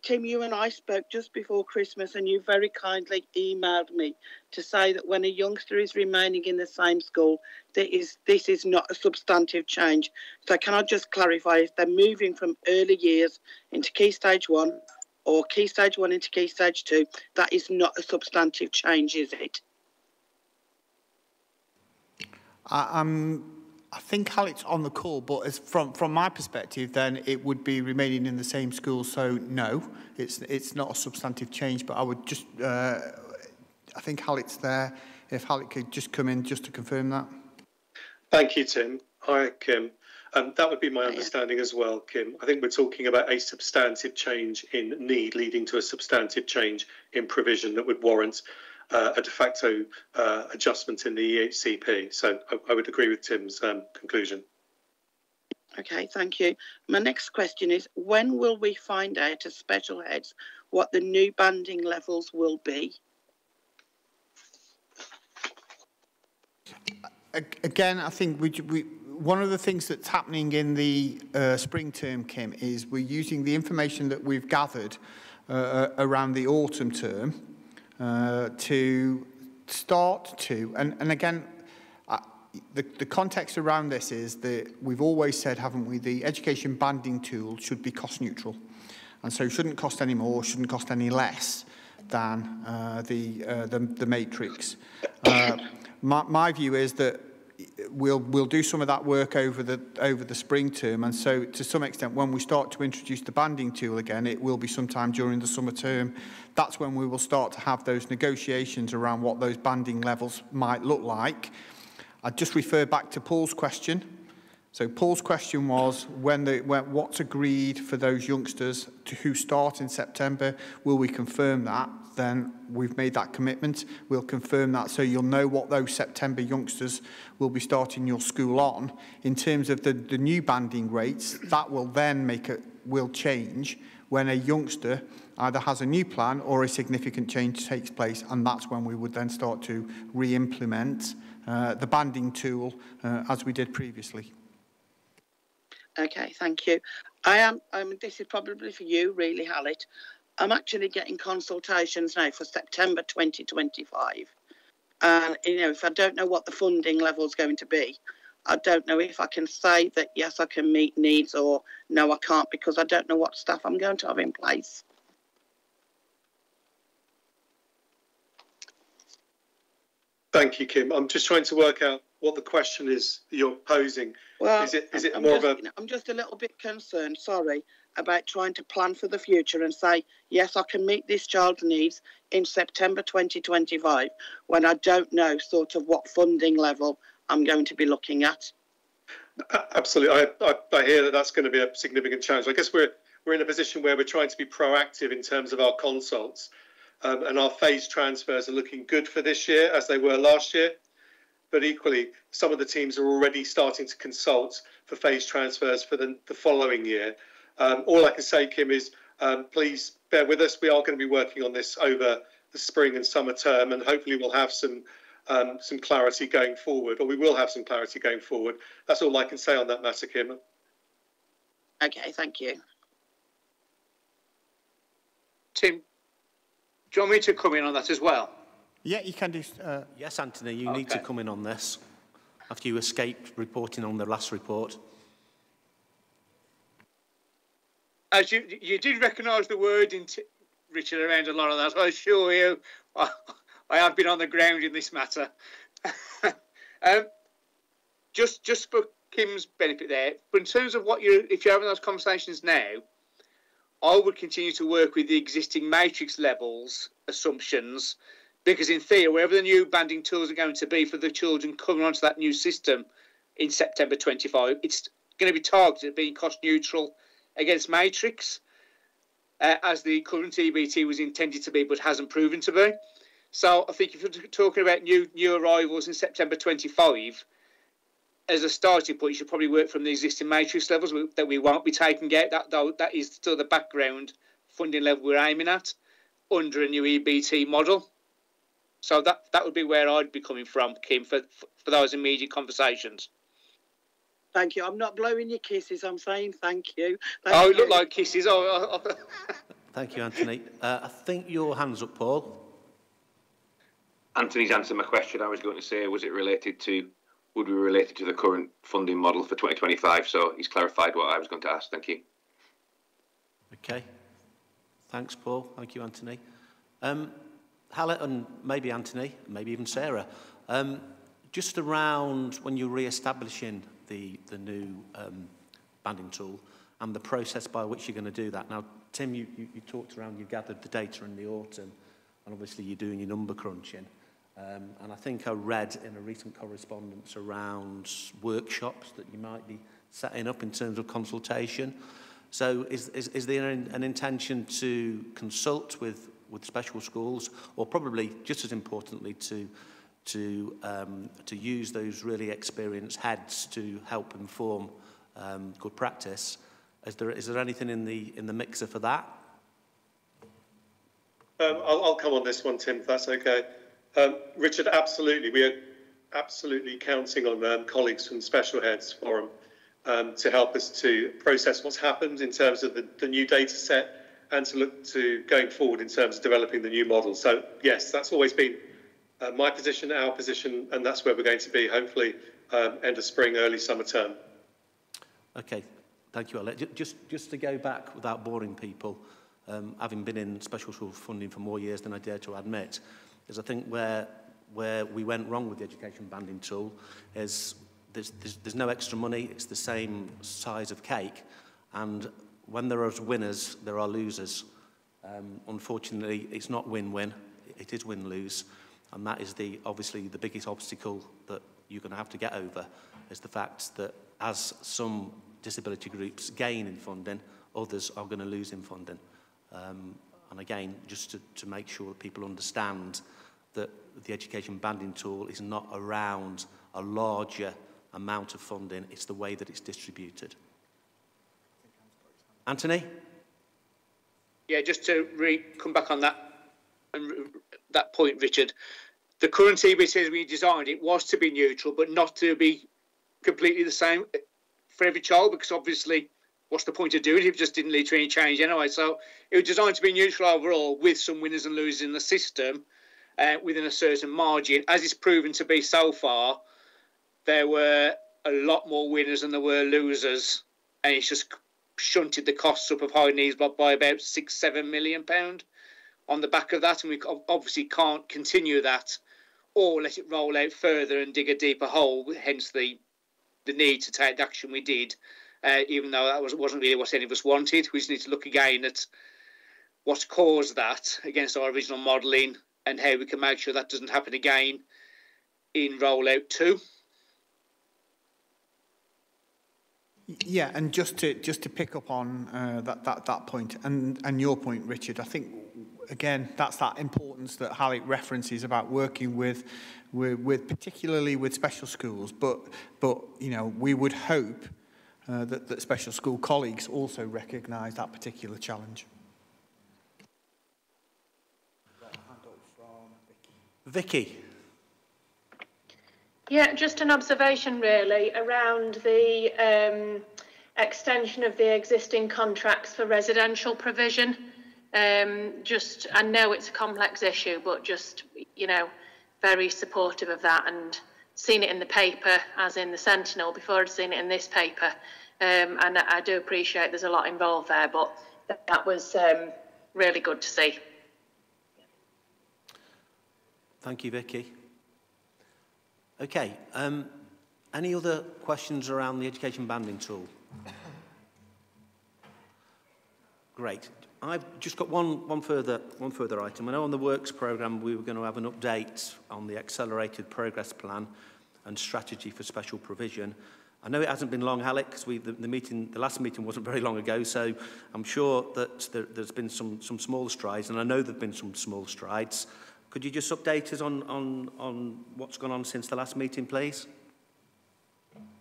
Tim, you and I spoke just before Christmas and you very kindly emailed me to say that when a youngster is remaining in the same school, this is not a substantive change. So can I just clarify, if they're moving from early years into Key Stage 1 or Key Stage 1 into Key Stage 2, that is not a substantive change, is it? I think Hallett's on the call, but as from my perspective, then it would be remaining in the same school. So no, it's not a substantive change. But I would just, I think Hallett's there. If Hallett could just come in just to confirm that. Thank you, Tim. Hi, Kim. That would be my understanding as well, Kim. I think we're talking about a substantive change in need leading to a substantive change in provision that would warrant a de facto adjustment in the EHCP. So I would agree with Tim's conclusion. Okay, thank you. My next question is, when will we find out as special heads what the new banding levels will be? Again, I think one of the things that's happening in the spring term, Kim, is we're using the information that we've gathered around the autumn term to start to, and again, the context around this is that we've always said, haven't we, the education banding tool should be cost neutral, and so shouldn't cost any more, shouldn't cost any less than the matrix. My view is that we'll do some of that work over the spring term, and so to some extent when we start to introduce the banding tool again, it will be sometime during the summer term. That's when we will start to have those negotiations around what those banding levels might look like. I'd just refer back to Paul's question. So Paul's question was what's agreed for those youngsters who start in September. Will we confirm that? Then we've made that commitment. We'll confirm that, so you'll know what those September youngsters will be starting your school on. In terms of the new banding rates, that will then will change when a youngster either has a new plan or a significant change takes place, and that's when we would then start to re-implement the banding tool as we did previously. Okay, thank you. This is probably for you, really, Hallett. I'm actually getting consultations now for September 2025. And, if I don't know what the funding level is going to be, I don't know if I can say that, yes, I can meet needs, or no, I can't, because I don't know what staff I'm going to have in place. Thank you, Kim. I'm just trying to work out what the question is that you're posing. Well, is it I'm more just, of a... I'm just a little bit concerned, sorry, about trying to plan for the future and say, yes, I can meet this child's needs in September 2025, when I don't know sort of what funding level I'm going to be looking at. Absolutely. I hear that that's going to be a significant challenge. I guess we're in a position where we're trying to be proactive in terms of our consults, and our phased transfers are looking good for this year as they were last year. But equally, some of the teams are already starting to consult for phased transfers for the following year. All I can say, Kim, is please bear with us. We are going to be working on this over the spring and summer term, and hopefully we'll have some clarity going forward, or we will have some clarity going forward. That's all I can say on that matter, Kim. Okay, thank you. Tim, do you want me to come in on that as well? Yeah, you can do. Yes, Anthony, you need to come in on this after you escaped reporting on the last report. As you did recognise the word, Richard, around a lot of that, I assure you, I have been on the ground in this matter. Just for Kim's benefit there, but in terms of if you're having those conversations now, I would continue to work with the existing matrix levels assumptions, because in theory, wherever the new banding tools are going to be for the children coming onto that new system in September 25, it's going to be targeted at being cost neutral against matrix, as the current EBT was intended to be, but hasn't proven to be. So I think if you're talking about new arrivals in September 25, as a starting point, you should probably work from the existing matrix levels that we won't be taking out. That is still the background funding level we're aiming at under a new EBT model. So that would be where I'd be coming from, Kim, for those immediate conversations. Thank you. I'm not blowing your kisses. I'm saying thank you. It looked like kisses. Thank you, Anthony. I think your hand's up, Paul. Anthony's answered my question. I was going to say, would we relate it to the current funding model for 2025? So he's clarified what I was going to ask. Thank you. Okay. Thanks, Paul. Thank you, Anthony. Hallett and maybe Anthony, maybe even Sarah, just around when you're re-establishing the new banding tool and the process by which you're going to do that. Now, Tim, you talked around, you gathered the data in the autumn, and obviously you're doing your number crunching. And I think I read in a recent correspondence around workshops that you might be setting up in terms of consultation. So is there an intention to consult with special schools, or probably just as importantly to use those really experienced heads to help inform good practice? Is there anything in the mixer for that? I'll come on this one, Tim, if that's okay. Richard, absolutely. We are absolutely counting on colleagues from Special Heads Forum to help us to process what's happened in terms of the new data set, and to look to going forward in terms of developing the new model. So, yes, that's always been my position, our position, and that's where we're going to be, hopefully, end of spring, early summer term. Okay, thank you, Alec. Just to go back without boring people, having been in special school funding for more years than I dare to admit, is I think where we went wrong with the education banding tool is there's no extra money, it's the same size of cake, and when there are winners, there are losers. Unfortunately, it's not win-win, it is win-lose, and that is obviously the biggest obstacle that you're going to have to get over, is the fact that as some disability groups gain in funding, others are going to lose in funding. And again, just to make sure that people understand that the education banding tool is not around a larger amount of funding, it's the way that it's distributed. Anthony? Yeah, just to come back on that point, Richard. the current EBT as we designed it was to be neutral, but not to be completely the same for every child, because obviously what's the point of doing it if it just didn't lead to any change anyway? So it was designed to be neutral overall, with some winners and losers in the system within a certain margin. As it's proven to be so far, there were a lot more winners than there were losers, and it's just shunted the costs up of High Needs Block by about £6-7 million on the back of that, and we obviously can't continue that or let it roll out further and dig a deeper hole, hence the need to take the action we did, even though that wasn't really what any of us wanted. We just need to look again at what's caused that against our original modelling and how we can make sure that doesn't happen again in rollout 2. Yeah, and just to pick up on that point and your point, Richard, I think again that's that importance that Halleck references about working with particularly with special schools, but you know, we would hope that special school colleagues also recognise that particular challenge. Vicky. Yeah, just an observation really around the extension of the existing contracts for residential provision. I know it's a complex issue, but just, you know, very supportive of that, and seen it in the paper, as in the Sentinel, before I'd seen it in this paper. And I do appreciate there's a lot involved there, but that was really good to see. Thank you, Vicky. Okay, any other questions around the education banding tool? Great. I've just got one further item. I know on the works programme we were going to have an update on the accelerated progress plan and strategy for special provision. I know it hasn't been long, Halleck, because the last meeting wasn't very long ago, so I'm sure that there's been some small strides, and I know there've been some small strides. Could you just update us on what's gone on since the last meeting, please?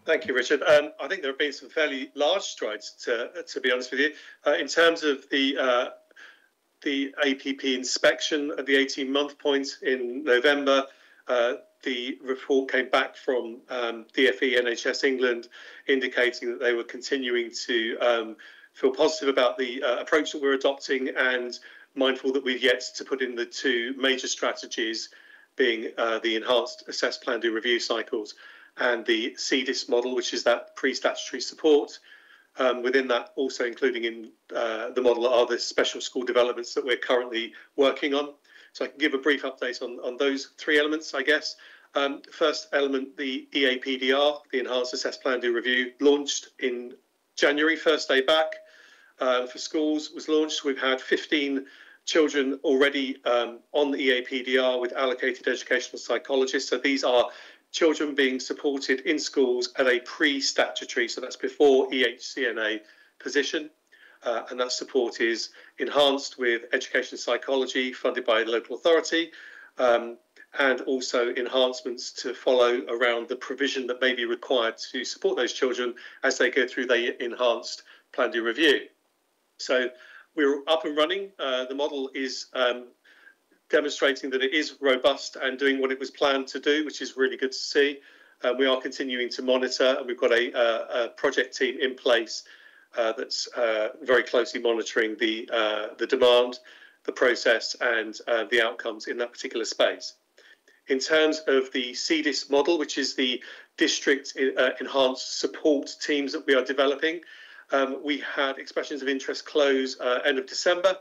Thank you, Richard. I think there have been some fairly large strides, to be honest with you. In terms of the APP inspection at the 18-month point in November, the report came back from DFE NHS England indicating that they were continuing to feel positive about the approach that we're adopting, and mindful that we've yet to put in the two major strategies, being the enhanced assess, plan, do, review cycles and the CDIS model, which is that pre-statutory support. Within that, also including in the model, are the special school developments that we're currently working on. So I can give a brief update on those three elements, I guess. First element, the EAPDR, the Enhanced Assess, Plan, Do, Review, launched in January, first day back for schools was launched. We've had 15 children already on the EAPDR with allocated educational psychologists. So these are children being supported in schools at a pre-statutory, so that's before EHCNA position. And that support is enhanced with education psychology funded by the local authority, and also enhancements to follow around the provision that may be required to support those children as they go through the enhanced plan do review. So we're up and running. The model is demonstrating that it is robust and doing what it was planned to do, which is really good to see. We are continuing to monitor, and we've got a project team in place that's very closely monitoring the demand, the process, and the outcomes in that particular space. In terms of the CDIS model, which is the district enhanced support teams that we are developing, we had expressions of interest close end of December.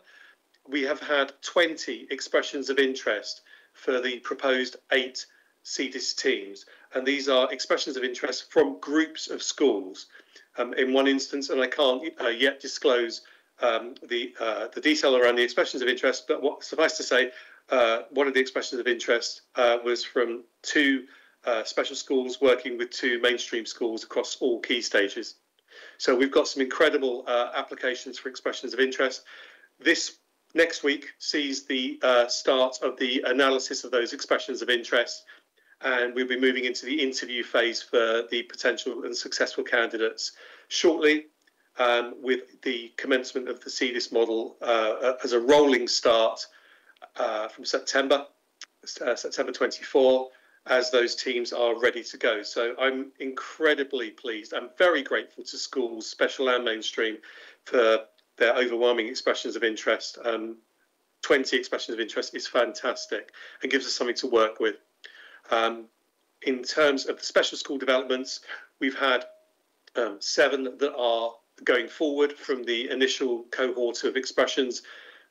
We have had 20 expressions of interest for the proposed 8 CDIS teams, and these are expressions of interest from groups of schools. In one instance, and I can't yet disclose the detail around the expressions of interest, but suffice to say, one of the expressions of interest was from 2 special schools working with 2 mainstream schools across all key stages. So we've got some incredible applications for expressions of interest. This next week sees the start of the analysis of those expressions of interest, and we'll be moving into the interview phase for the potential and successful candidates shortly, with the commencement of the CDIS model as a rolling start from September. September 24, as those teams are ready to go. So I'm incredibly pleased. I'm very grateful to schools, special and mainstream, for their overwhelming expressions of interest. 20 expressions of interest is fantastic and gives us something to work with. In terms of the special school developments, we've had 7 that are going forward from the initial cohort of expressions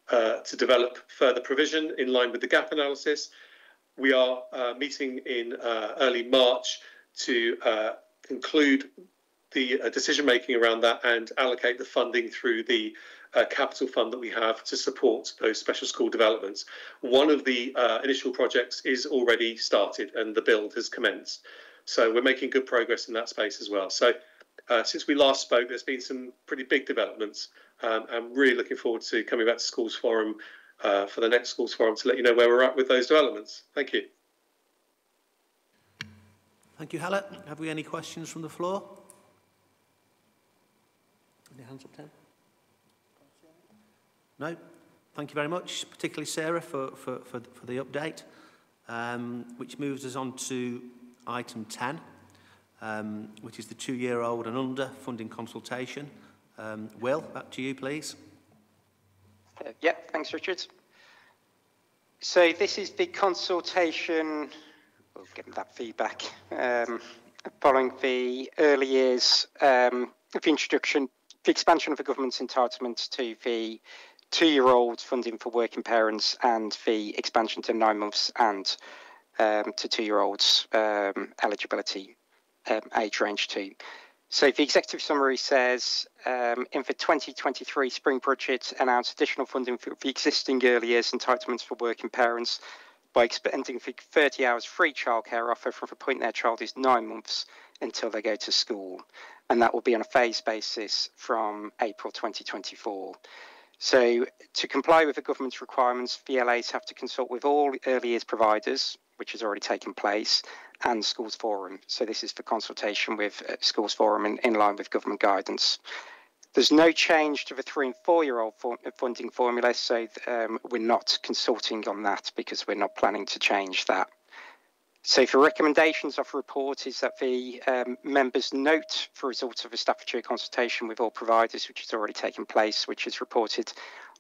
to develop further provision in line with the gap analysis. We are meeting in early March to conclude the decision-making around that and allocate the funding through the capital fund that we have to support those special school developments. One of the initial projects is already started and the build has commenced. So we're making good progress in that space as well. So since we last spoke, there's been some pretty big developments. I'm really looking forward to coming back to Schools Forum for the next Schools Forum to let you know where we're at with those developments. Thank you. Thank you, Helen. Have we any questions from the floor? Any hands up, Tim? No? Thank you very much, particularly Sarah for the update, which moves us on to item 10, which is the 2-year-old and under funding consultation. Will, back to you, please. Yeah, thanks, Richard. So this is the consultation, we'll get that feedback, following the early years of introduction, the expansion of the government's entitlement to the 2-year-old funding for working parents and the expansion to 9 months and to 2-year-olds eligibility age range 2. So the executive summary says, in the 2023 spring budget, announced additional funding for the existing early years entitlements for working parents by expanding the 30 hours free childcare offer from the point their child is 9 months until they go to school. And that will be on a phased basis from April 2024. So to comply with the government's requirements, VLAs have to consult with all early years providers, which has already taken place, and Schools Forum. So this is for consultation with Schools Forum in line with government guidance. There's no change to the 3- and 4-year-old funding formula, so we're not consulting on that because we're not planning to change that. So for recommendations of the report is that the members note the results of a statutory consultation with all providers, which has already taken place, which is reported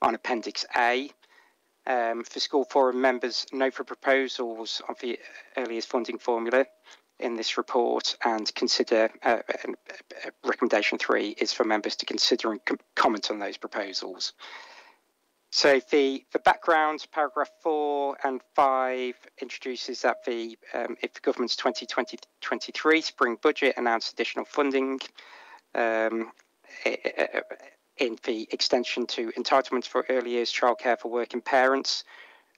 on Appendix A. For School Forum members, note the proposals of the earliest funding formula in this report and consider, recommendation 3 is for members to consider and comment on those proposals. So the background, paragraph 4 and 5 introduces that if the government's 2023 spring budget announced additional funding in the extension to entitlements for early years childcare for working parents,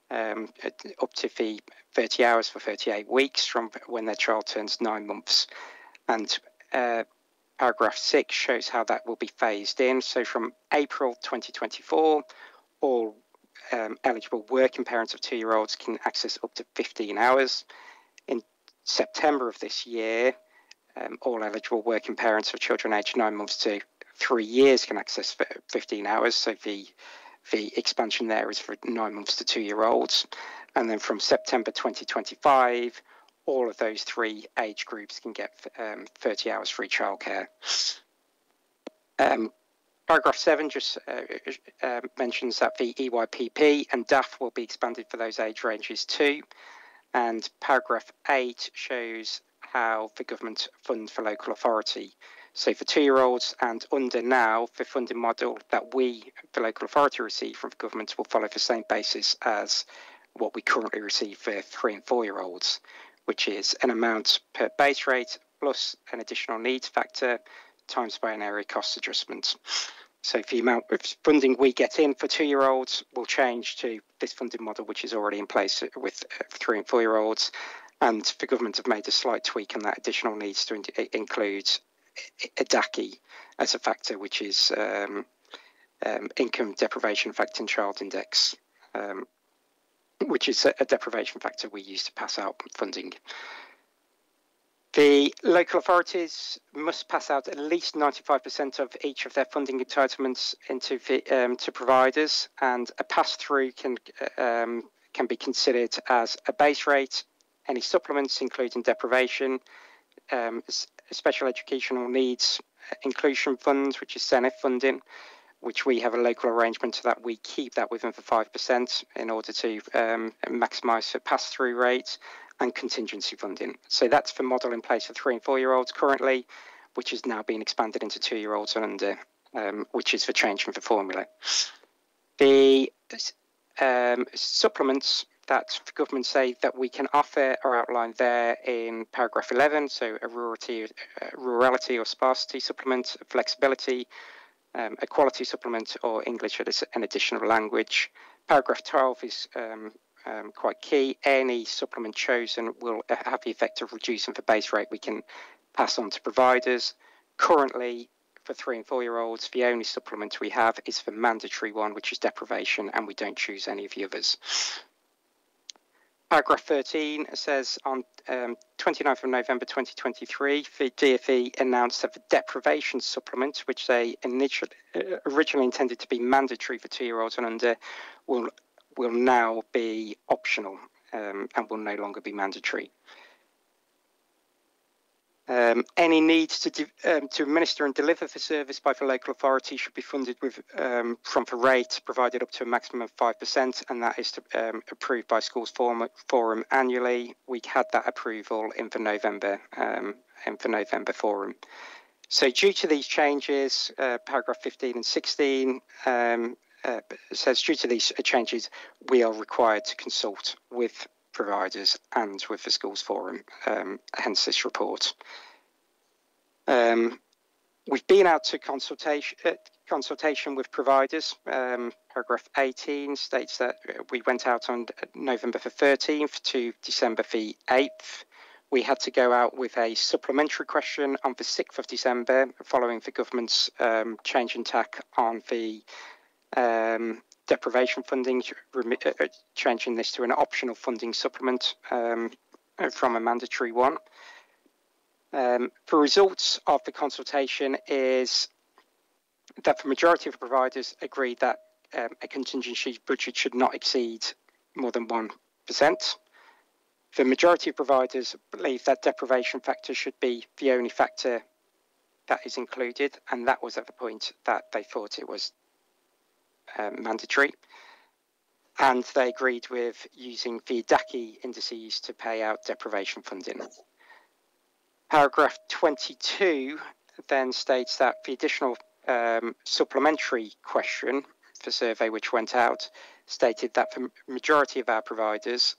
up to the 30 hours for 38 weeks from when their child turns 9 months. And paragraph 6 shows how that will be phased in. So from April 2024, all eligible working parents of 2-year-olds can access up to 15 hours. In September of this year, all eligible working parents of children aged 9 months to 3 years can access 15 hours. So the expansion there is for 9 months to 2-year-olds. And then from September 2025, all of those 3 age groups can get 30 hours free childcare. Paragraph 7 just mentions that the EYPP and DAF will be expanded for those age ranges too. And paragraph 8 shows how the government funds for local authority. So for 2-year-olds and under now, the funding model that we, the local authority, receive from the government will follow the same basis as what we currently receive for 3- and 4-year-olds, which is an amount per base rate plus an additional needs factor times by an area cost adjustment. So the amount of funding we get in for 2-year-olds will change to this funding model, which is already in place with 3- and 4-year-olds. And the government have made a slight tweak on that additional needs to include a DACI as a factor, which is income deprivation factor in child index, which is a deprivation factor we use to pass out funding. The local authorities must pass out at least 95% of each of their funding entitlements into to providers, and a pass-through can can be considered as a base rate. Any supplements, including deprivation, special educational needs inclusion funds, which is SENIF funding, which we have a local arrangement so that we keep that within the 5% in order to maximise the pass-through rate, and contingency funding. So that's the model in place for 3 and 4 year olds currently, which is now being expanded into 2 year olds and under, which is the change from the formula. The supplements that the government say that we can offer are outlined there in paragraph 11. So a rurality or sparsity supplement, a flexibility, a quality supplement, or English as an additional language. Paragraph 12 is quite key. Any supplement chosen will have the effect of reducing the base rate we can pass on to providers. Currently, for 3 and 4 year olds, the only supplement we have is the mandatory one, which is deprivation, and we don't choose any of the others. Paragraph 13 says on 29th of November 2023, the DfE announced that the deprivation supplement, which they originally intended to be mandatory for 2 year olds and under, will now be optional and will no longer be mandatory. Any need to administer and deliver the service by the local authority should be funded with from the rate provided up to a maximum of 5%, and that is approved by Schools Forum annually. We had that approval in the November forum. So due to these changes, paragraph 15 and 16 says due to these changes, we are required to consult with providers and with the Schools Forum, hence this report. We've been out to consultation with providers. Paragraph 18 states that we went out on November the 13th to December the 8th. We had to go out with a supplementary question on the 6th of December following the government's change in tack on the deprivation funding, changing this to an optional funding supplement from a mandatory one. The results of the consultation is that the majority of providers agreed that a contingency budget should not exceed more than 1%. The majority of providers believe that deprivation factor should be the only factor that is included, and that was at the point that they thought it was mandatory, and they agreed with using the DACI indices to pay out deprivation funding. Paragraph 22 then states that the additional supplementary question, the survey which went out, stated that the majority of our providers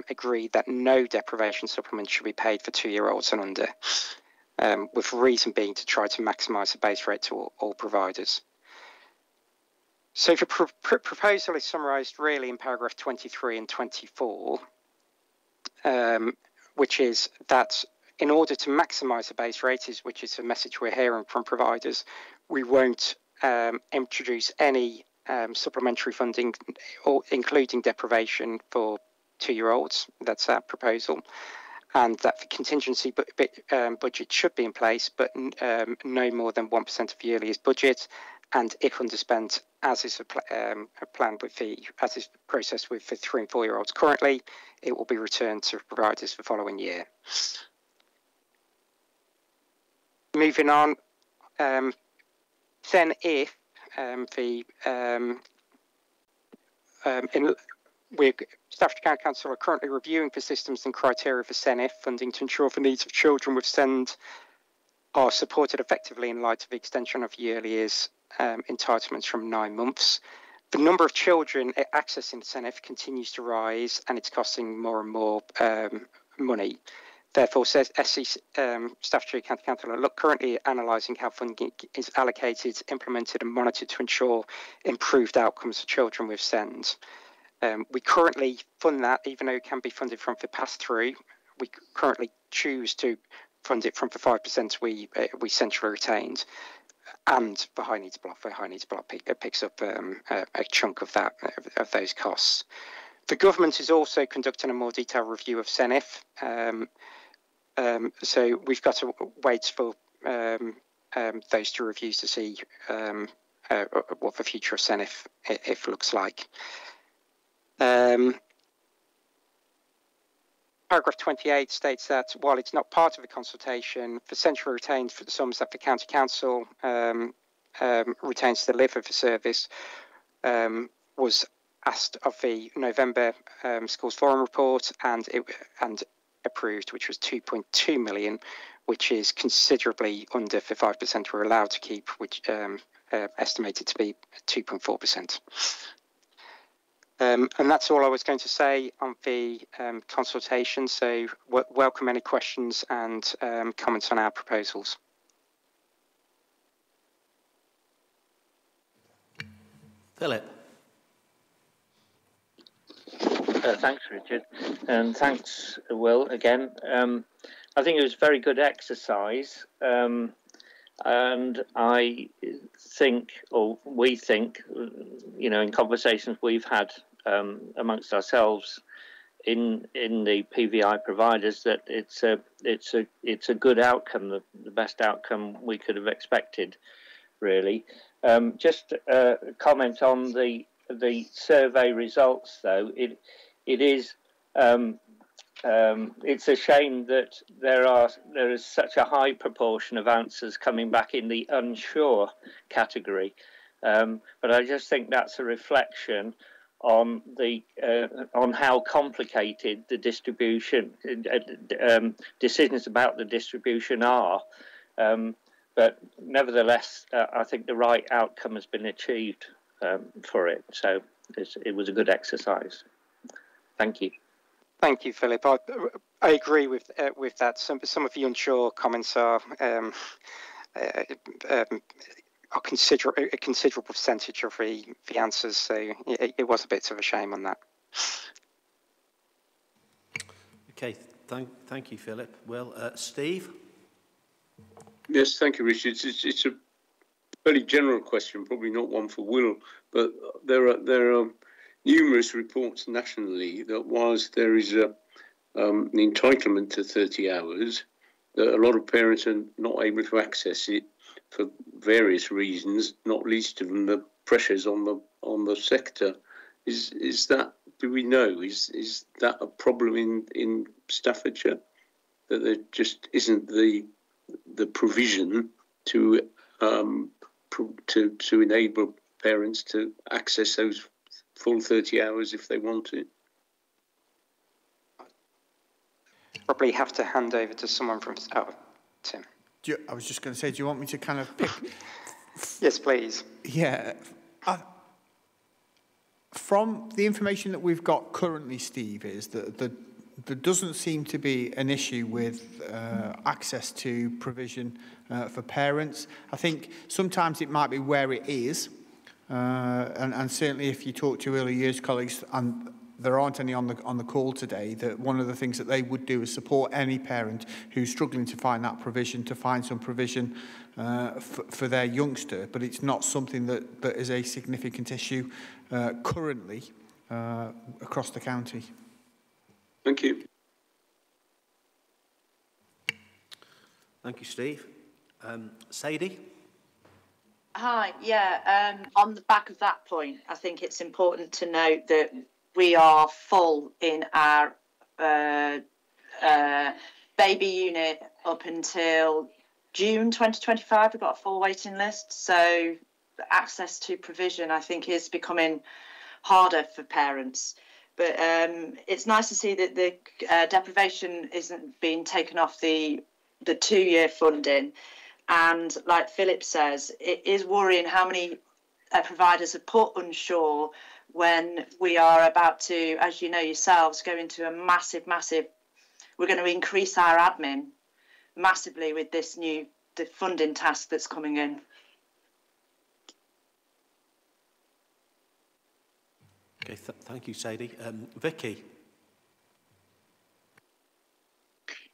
agreed that no deprivation supplement should be paid for 2 year olds and under, with the reason being to try to maximise the base rate to all providers. So the proposal is summarised really in paragraph 23 and 24, which is that in order to maximise the base rate, which is the message we're hearing from providers, we won't introduce any supplementary funding, or including deprivation for 2 year olds. That's our proposal. And that the contingency budget should be in place, but no more than 1% of the yearly budget. And if underspent, as is planned with as is processed with the 3 and 4 year olds currently, it will be returned to providers the following year. Moving on, then if Staffordshire County Council are currently reviewing the systems and criteria for SENIF funding to ensure the needs of children with SEND are supported effectively in light of the extension of yearly years entitlements from 9 months. The number of children accessing SENIF continues to rise, and it's costing more and more money. Therefore, says Staffordshire County Council are currently analysing how funding is allocated, implemented and monitored to ensure improved outcomes for children with SEND. We currently fund that, even though it can be funded from the pass-through. We currently choose to fund it from the 5% we centrally retained, and the high needs block. The high needs block picks up a chunk of that of those costs. The government is also conducting a more detailed review of SENIF. So we've got to wait for those 2 reviews to see what the future of SENIF looks like. Paragraph 28 states that while it's not part of the consultation, the Centre retains for the sums that the County Council retains to deliver the service was asked of the November Schools Forum report and approved, which was 2.2 million, which is considerably under the 5% we're allowed to keep, which estimated to be 2.4%. And that's all I was going to say on the consultation. So welcome any questions and comments on our proposals. Philip. Thanks, Richard, and thanks, Will, again. I think it was a very good exercise, and I think, or we think, you know, in conversations we've had amongst ourselves in the PVI providers, that it's a good outcome, the best outcome we could have expected, really. Just a comment on the survey results, though. It is it's a shame that there is such a high proportion of answers coming back in the unsure category, but I just think that's a reflection on how complicated the distribution decisions about the distribution are. But nevertheless, I think the right outcome has been achieved for it. So it was a good exercise. Thank you. Thank you, Philip. I agree with that. Some of the unsure comments are a considerable percentage of the answers. So it was a bit of a shame on that. Okay, thank you, Philip. Well, Steve. Yes, thank you, Richard. It's a very general question, probably not one for Will, but there are numerous reports nationally that whilst there is an entitlement to 30 hours, that a lot of parents are not able to access it for various reasons, not least of them the pressures on the sector. Is that, do we know, is that a problem in Staffordshire, that there just isn't the provision to enable parents to access those full 30 hours if they want to? Probably have to hand over to someone from Tim. I was just going to say, do you want me to kind of pick? Yes, please. Yeah. From the information that we've got currently, Steve, is that there doesn't seem to be an issue with access to provision for parents. I think sometimes it might be where it is, and certainly if you talk to early years colleagues, and there aren't any on the call today, that one of the things that they would do is support any parent who's struggling to find that provision, to find some provision for their youngster. But it's not something that is a significant issue currently across the county. Thank you. Thank you, Steve. Sadie? Hi, yeah, on the back of that point, I think it's important to note that we are full in our baby unit up until June 2025. We've got a full waiting list, so the access to provision, I think, is becoming harder for parents. But it's nice to see that the deprivation isn't being taken off the 2-year funding. And like Philip says, it is worrying how many providers are put unsure when we are about to, as you know yourselves, go into a massive, we're going to increase our admin massively with this the funding task that's coming in. Okay, thank you, Sadie. Vicky?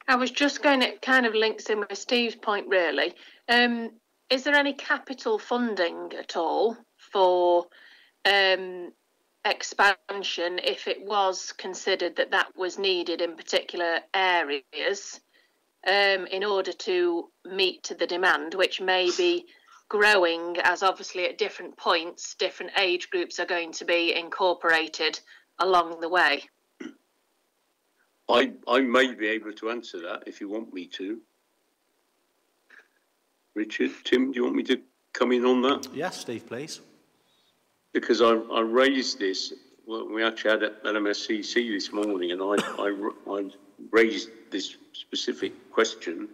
I was just going to kind of links in with Steve's point, really. Is there any capital funding at all for expansion if it was considered that was needed in particular areas in order to meet the demand, which may be growing as obviously at different points, different age groups are going to be incorporated along the way? I may be able to answer that if you want me to. Richard, Tim, do you want me to come in on that? Yes, Steve, please. Because I raised this, well, we actually had at LMSCC this morning, and I raised this specific question,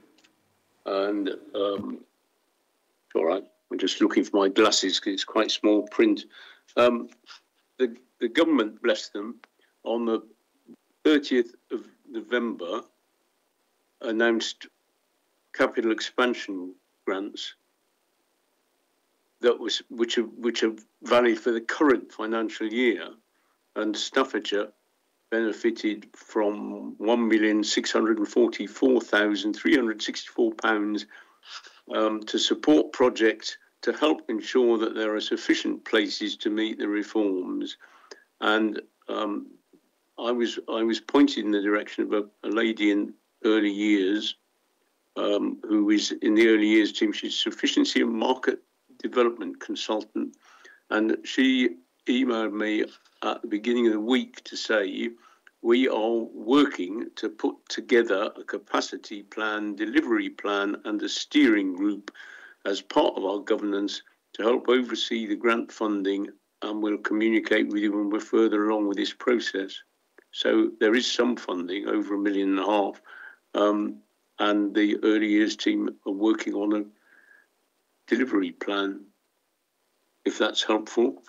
and all right, I'm just looking for my glasses because it's quite small print. The government, bless them, on the 30th of November announced capital expansion grants which are valid for the current financial year, and Staffordshire benefited from £1,644,364 to support projects to help ensure that there are sufficient places to meet the reforms. And I was pointed in the direction of a lady in early years, who is in the early years team. She's sufficiency and market development consultant, and she emailed me at the beginning of the week to say we are working to put together a capacity plan, delivery plan, and a steering group as part of our governance to help oversee the grant funding, and we'll communicate with you when we're further along with this process. So there is some funding, over £1.5 million, and the early years team are working on a delivery plan, if that's helpful.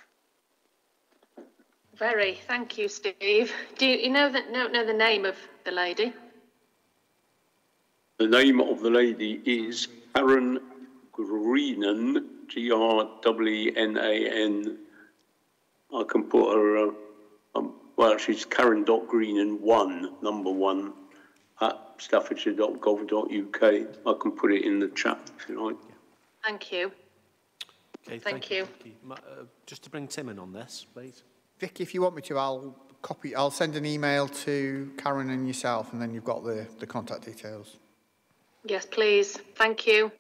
Very, thank you, Steve. Do you know the name of the lady? The name of the lady is Karen Greenan, Greenan. I can put her, well, she's Karen.Greenan1, number 1, at staffordshire.gov.uk. I can put it in the chat if you like. Thank you. Okay, thank you. Just to bring Tim in on this, please. Vicky, if you want me to, I'll send an email to Karen and yourself, and then you've got the contact details. Yes, please. Thank you.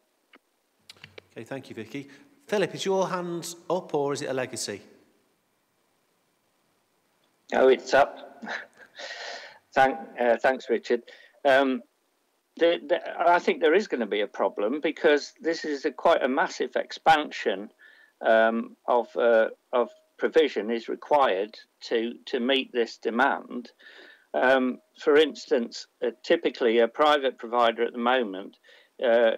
Okay, thank you, Vicky. Philip, is your hand up or is it a legacy? Oh, it's up. Thanks, Richard. I think there is going to be a problem because this is quite a massive expansion of provision is required to meet this demand. For instance, typically a private provider at the moment, the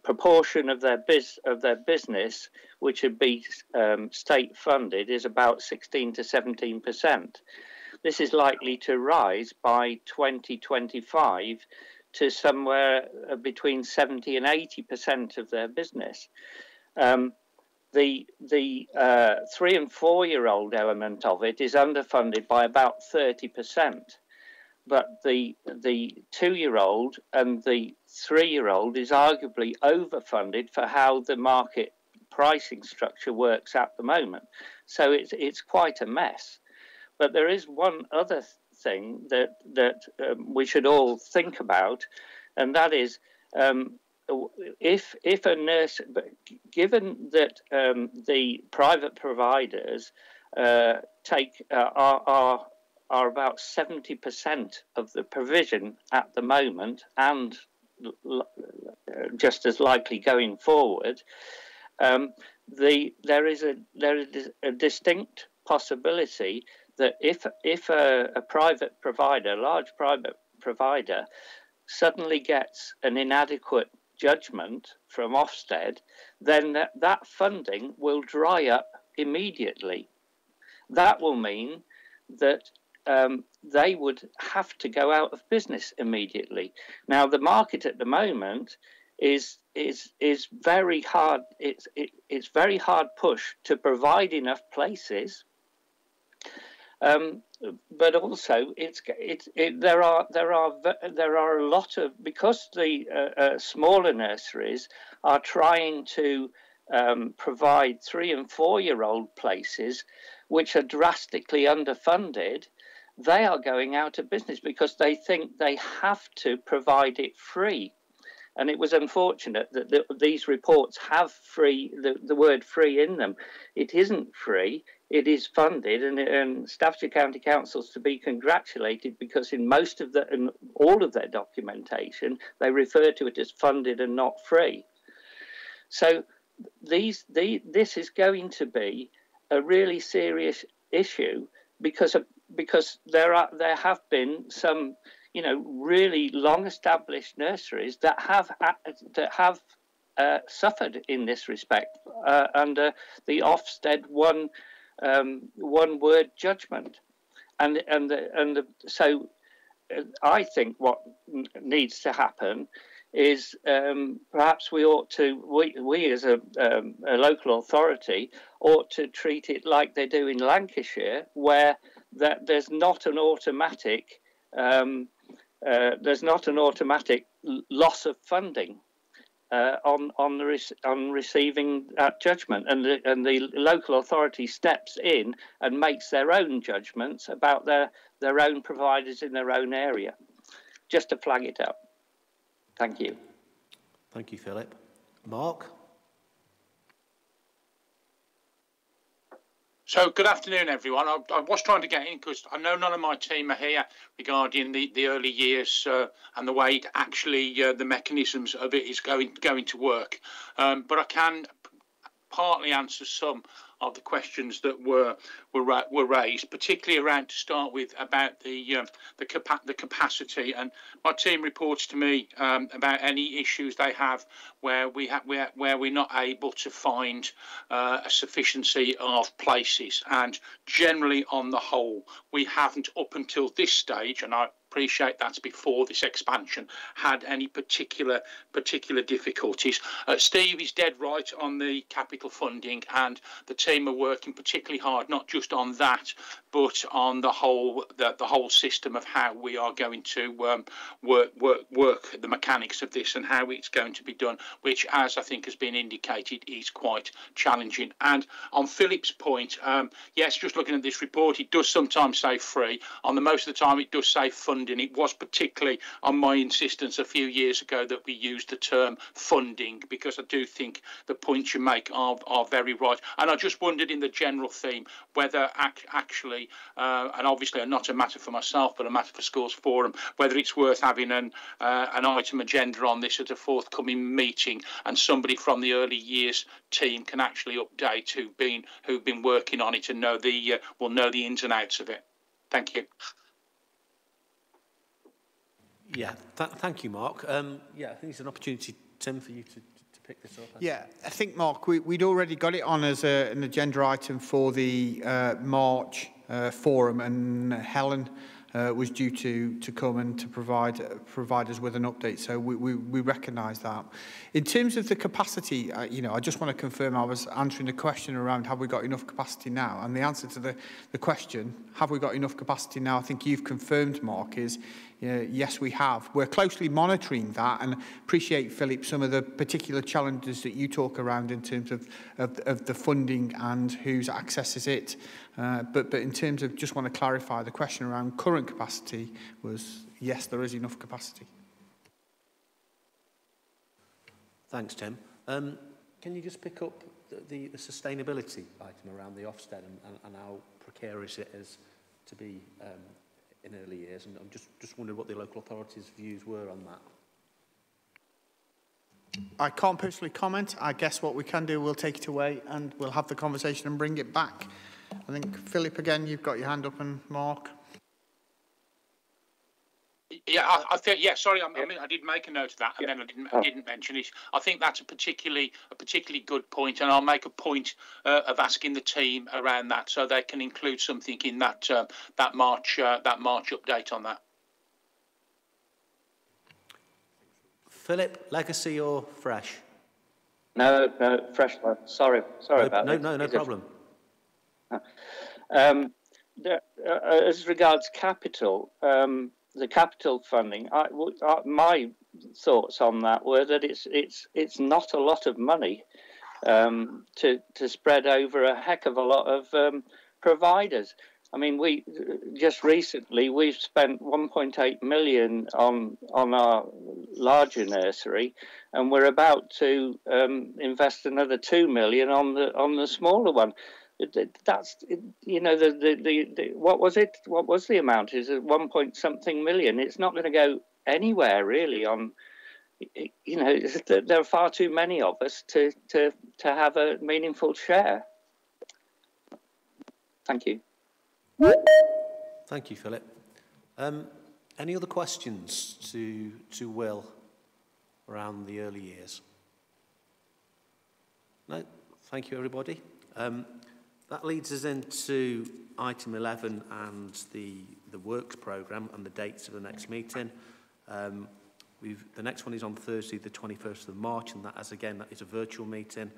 proportion of their business which would be state funded is about 16 to 17%. This is likely to rise by 2025 to somewhere between 70 and 80% of their business. The 3 and 4 year old element of it is underfunded by about 30%, but the 2 year old and the 3 year old is arguably overfunded for how the market pricing structure works at the moment. So it's quite a mess. But there is one other thing that we should all think about, and that is if a nurse, given that the private providers are about 70% of the provision at the moment, and just as likely going forward, there is a distinct possibility that if a private provider, a large private provider, suddenly gets an inadequate judgment from Ofsted, then that funding will dry up immediately. That will mean that they would have to go out of business immediately. Now, the market at the moment is very hard. It's very hard push to provide enough places. But also, there are a lot of, because the smaller nurseries are trying to provide 3 and 4 year old places, which are drastically underfunded. They are going out of business because they think they have to provide it free. And it was unfortunate that these reports have free, the word free in them. It isn't free. it is funded, and Staffordshire County Council's to be congratulated, because in most of in all of their documentation, they refer to it as funded and not free. So this is going to be a really serious issue, because there have been some, you know, really long established nurseries that have suffered in this respect under the Ofsted one word judgment, so I think what needs to happen is perhaps we ought to, we as a local authority ought to treat it like they do in Lancashire, where there's not an automatic loss of funding on receiving that judgment, and the local authority steps in and makes their own judgments about their own providers in their own area, just to flag it up. Thank you. Thank you, Philip. Mark? So, good afternoon, everyone. I was trying to get in because I know none of my team are here regarding the early years and the way actually the mechanisms of it is going to work. But I can partly answer some of the questions that were raised, particularly around, to start with, about the capacity. And my team reports to me about any issues they have where we're not able to find a sufficiency of places. And generally, on the whole, we haven't, up until this stage, and I appreciate that's before this expansion, had any particular difficulties. Steve is dead right on the capital funding, and the team are working particularly hard, not just on that, but on the whole system of how we are going to work the mechanics of this and how it's going to be done, which, as I think has been indicated, is quite challenging. And on Philip's point, yes, just looking at this report, it does sometimes say free. On the most of the time, it does say funding. It was particularly on my insistence a few years ago that we used the term funding, because I do think the points you make are very right. And I just wondered, in the general theme, whether actually, and obviously not a matter for myself, but a matter for Schools Forum, whether it's worth having an item agenda on this at a forthcoming meeting, and somebody from the early years team can actually update who've been working on it and will know the ins and outs of it. Thank you. Yeah, thank you, Mark. Yeah, I think it's an opportunity, Tim, for you to pick this up. Yeah, I think, Mark, we'd already got it on as an agenda item for the March forum, and Helen was due to come and to provide us with an update. So we recognise that. In terms of the capacity, I just want to confirm I was answering the question around have we got enough capacity now? And the answer to the question, have we got enough capacity now, I think you've confirmed, Mark, is yes, we have. We're closely monitoring that, and appreciate, Philip, some of the particular challenges that you talk around in terms of the funding and whose accesses it. But in terms of, just want to clarify, the question around current capacity was, yes, there is enough capacity. Thanks, Tim. Can you just pick up the sustainability item around the Ofsted and how precarious it is to be in early years? And I'm just wondering what the local authorities' views were on that. I can't personally comment. I guess what we can do, we'll take it away and we'll have the conversation and bring it back. I think, Philip, again, you've got your hand up, and Mark. Yeah, I think, yeah, sorry, I mean, I did make a note of that, and then I didn't mention it. I think that's a particularly good point, and I'll make a point of asking the team around that so they can include something in that March update on that. Philip, legacy or fresh? No, fresh one. Sorry about that. No problem. As regards capital, the capital funding, my thoughts on that were that it's not a lot of money to spread over a heck of a lot of providers. I mean, we just recently we've spent 1.8 million on our larger nursery, and we're about to invest another 2 million on the smaller one. That's, you know, what was it? What was the amount? Is it 1 point something million? It's not going to go anywhere really on, you know, there are far too many of us to have a meaningful share. Thank you. Thank you, Philip. Any other questions to Will around the early years? No? Thank you, everybody. That leads us into item 11 and the works programme and the dates of the next meeting. The next one is on Thursday, the 21st of March, and that is a virtual meeting,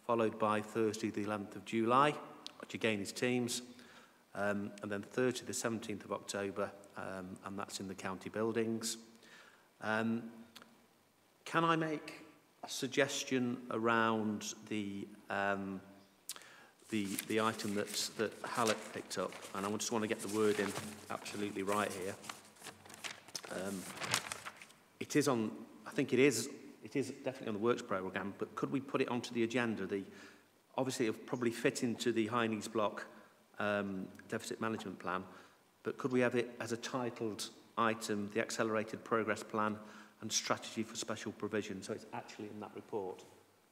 followed by Thursday, the 11th of July, which again is Teams, and then Thursday, the 17th of October, and that's in the county buildings. Can I make a suggestion around the item that Hallett picked up, and I just want to get the word in absolutely right here. It is on, I think it is definitely on the works programme, but could we put it onto the agenda? Obviously it'll probably fit into the High Needs Block deficit management plan, but could we have it as a titled item, the Accelerated Progress Plan and Strategy for Special Provision, so it's actually in that report,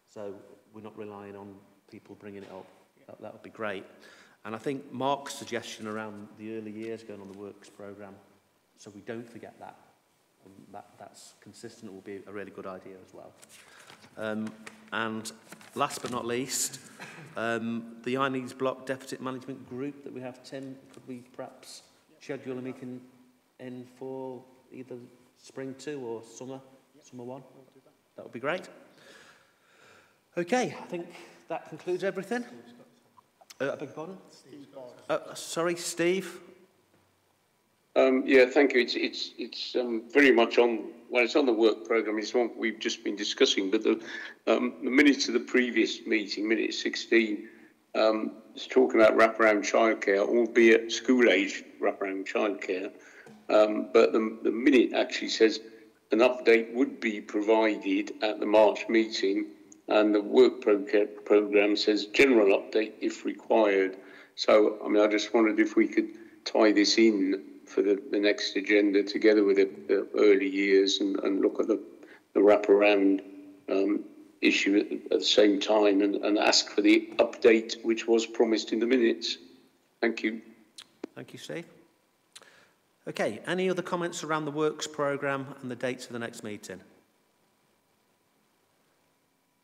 so we're not relying on people bringing it up. That would be great. And I think Mark's suggestion around the early years going on the works programme, so we don't forget that. That's consistent, will be a really good idea as well. And last but not least, the High Needs Block Deficit Management Group that we have, Tim, could we perhaps schedule a meeting in for either spring 2 or summer 1? That would be great. Okay, I think that concludes everything. I beg your pardon? Sorry, Steve. Yeah, thank you. It's very much on. Well, it's on the work programme. It's what we've just been discussing. But the minutes of the previous meeting, minute 16, is talking about wraparound childcare, albeit school-age wraparound childcare. But the minute actually says an update would be provided at the March meeting, and the work programme says general update if required. So, I mean, I just wondered if we could tie this in for the next agenda together with the early years and look at the wraparound issue at the same time and ask for the update which was promised in the minutes. Thank you. Thank you, Steve. Okay, any other comments around the works programme and the dates of the next meeting?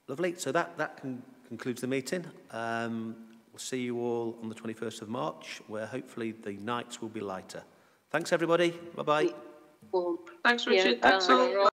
Lovely. So that concludes the meeting. We'll see you all on the 21st of March, where hopefully the nights will be lighter. Thanks, everybody. Bye-bye. Thanks, Richard. Thanks all.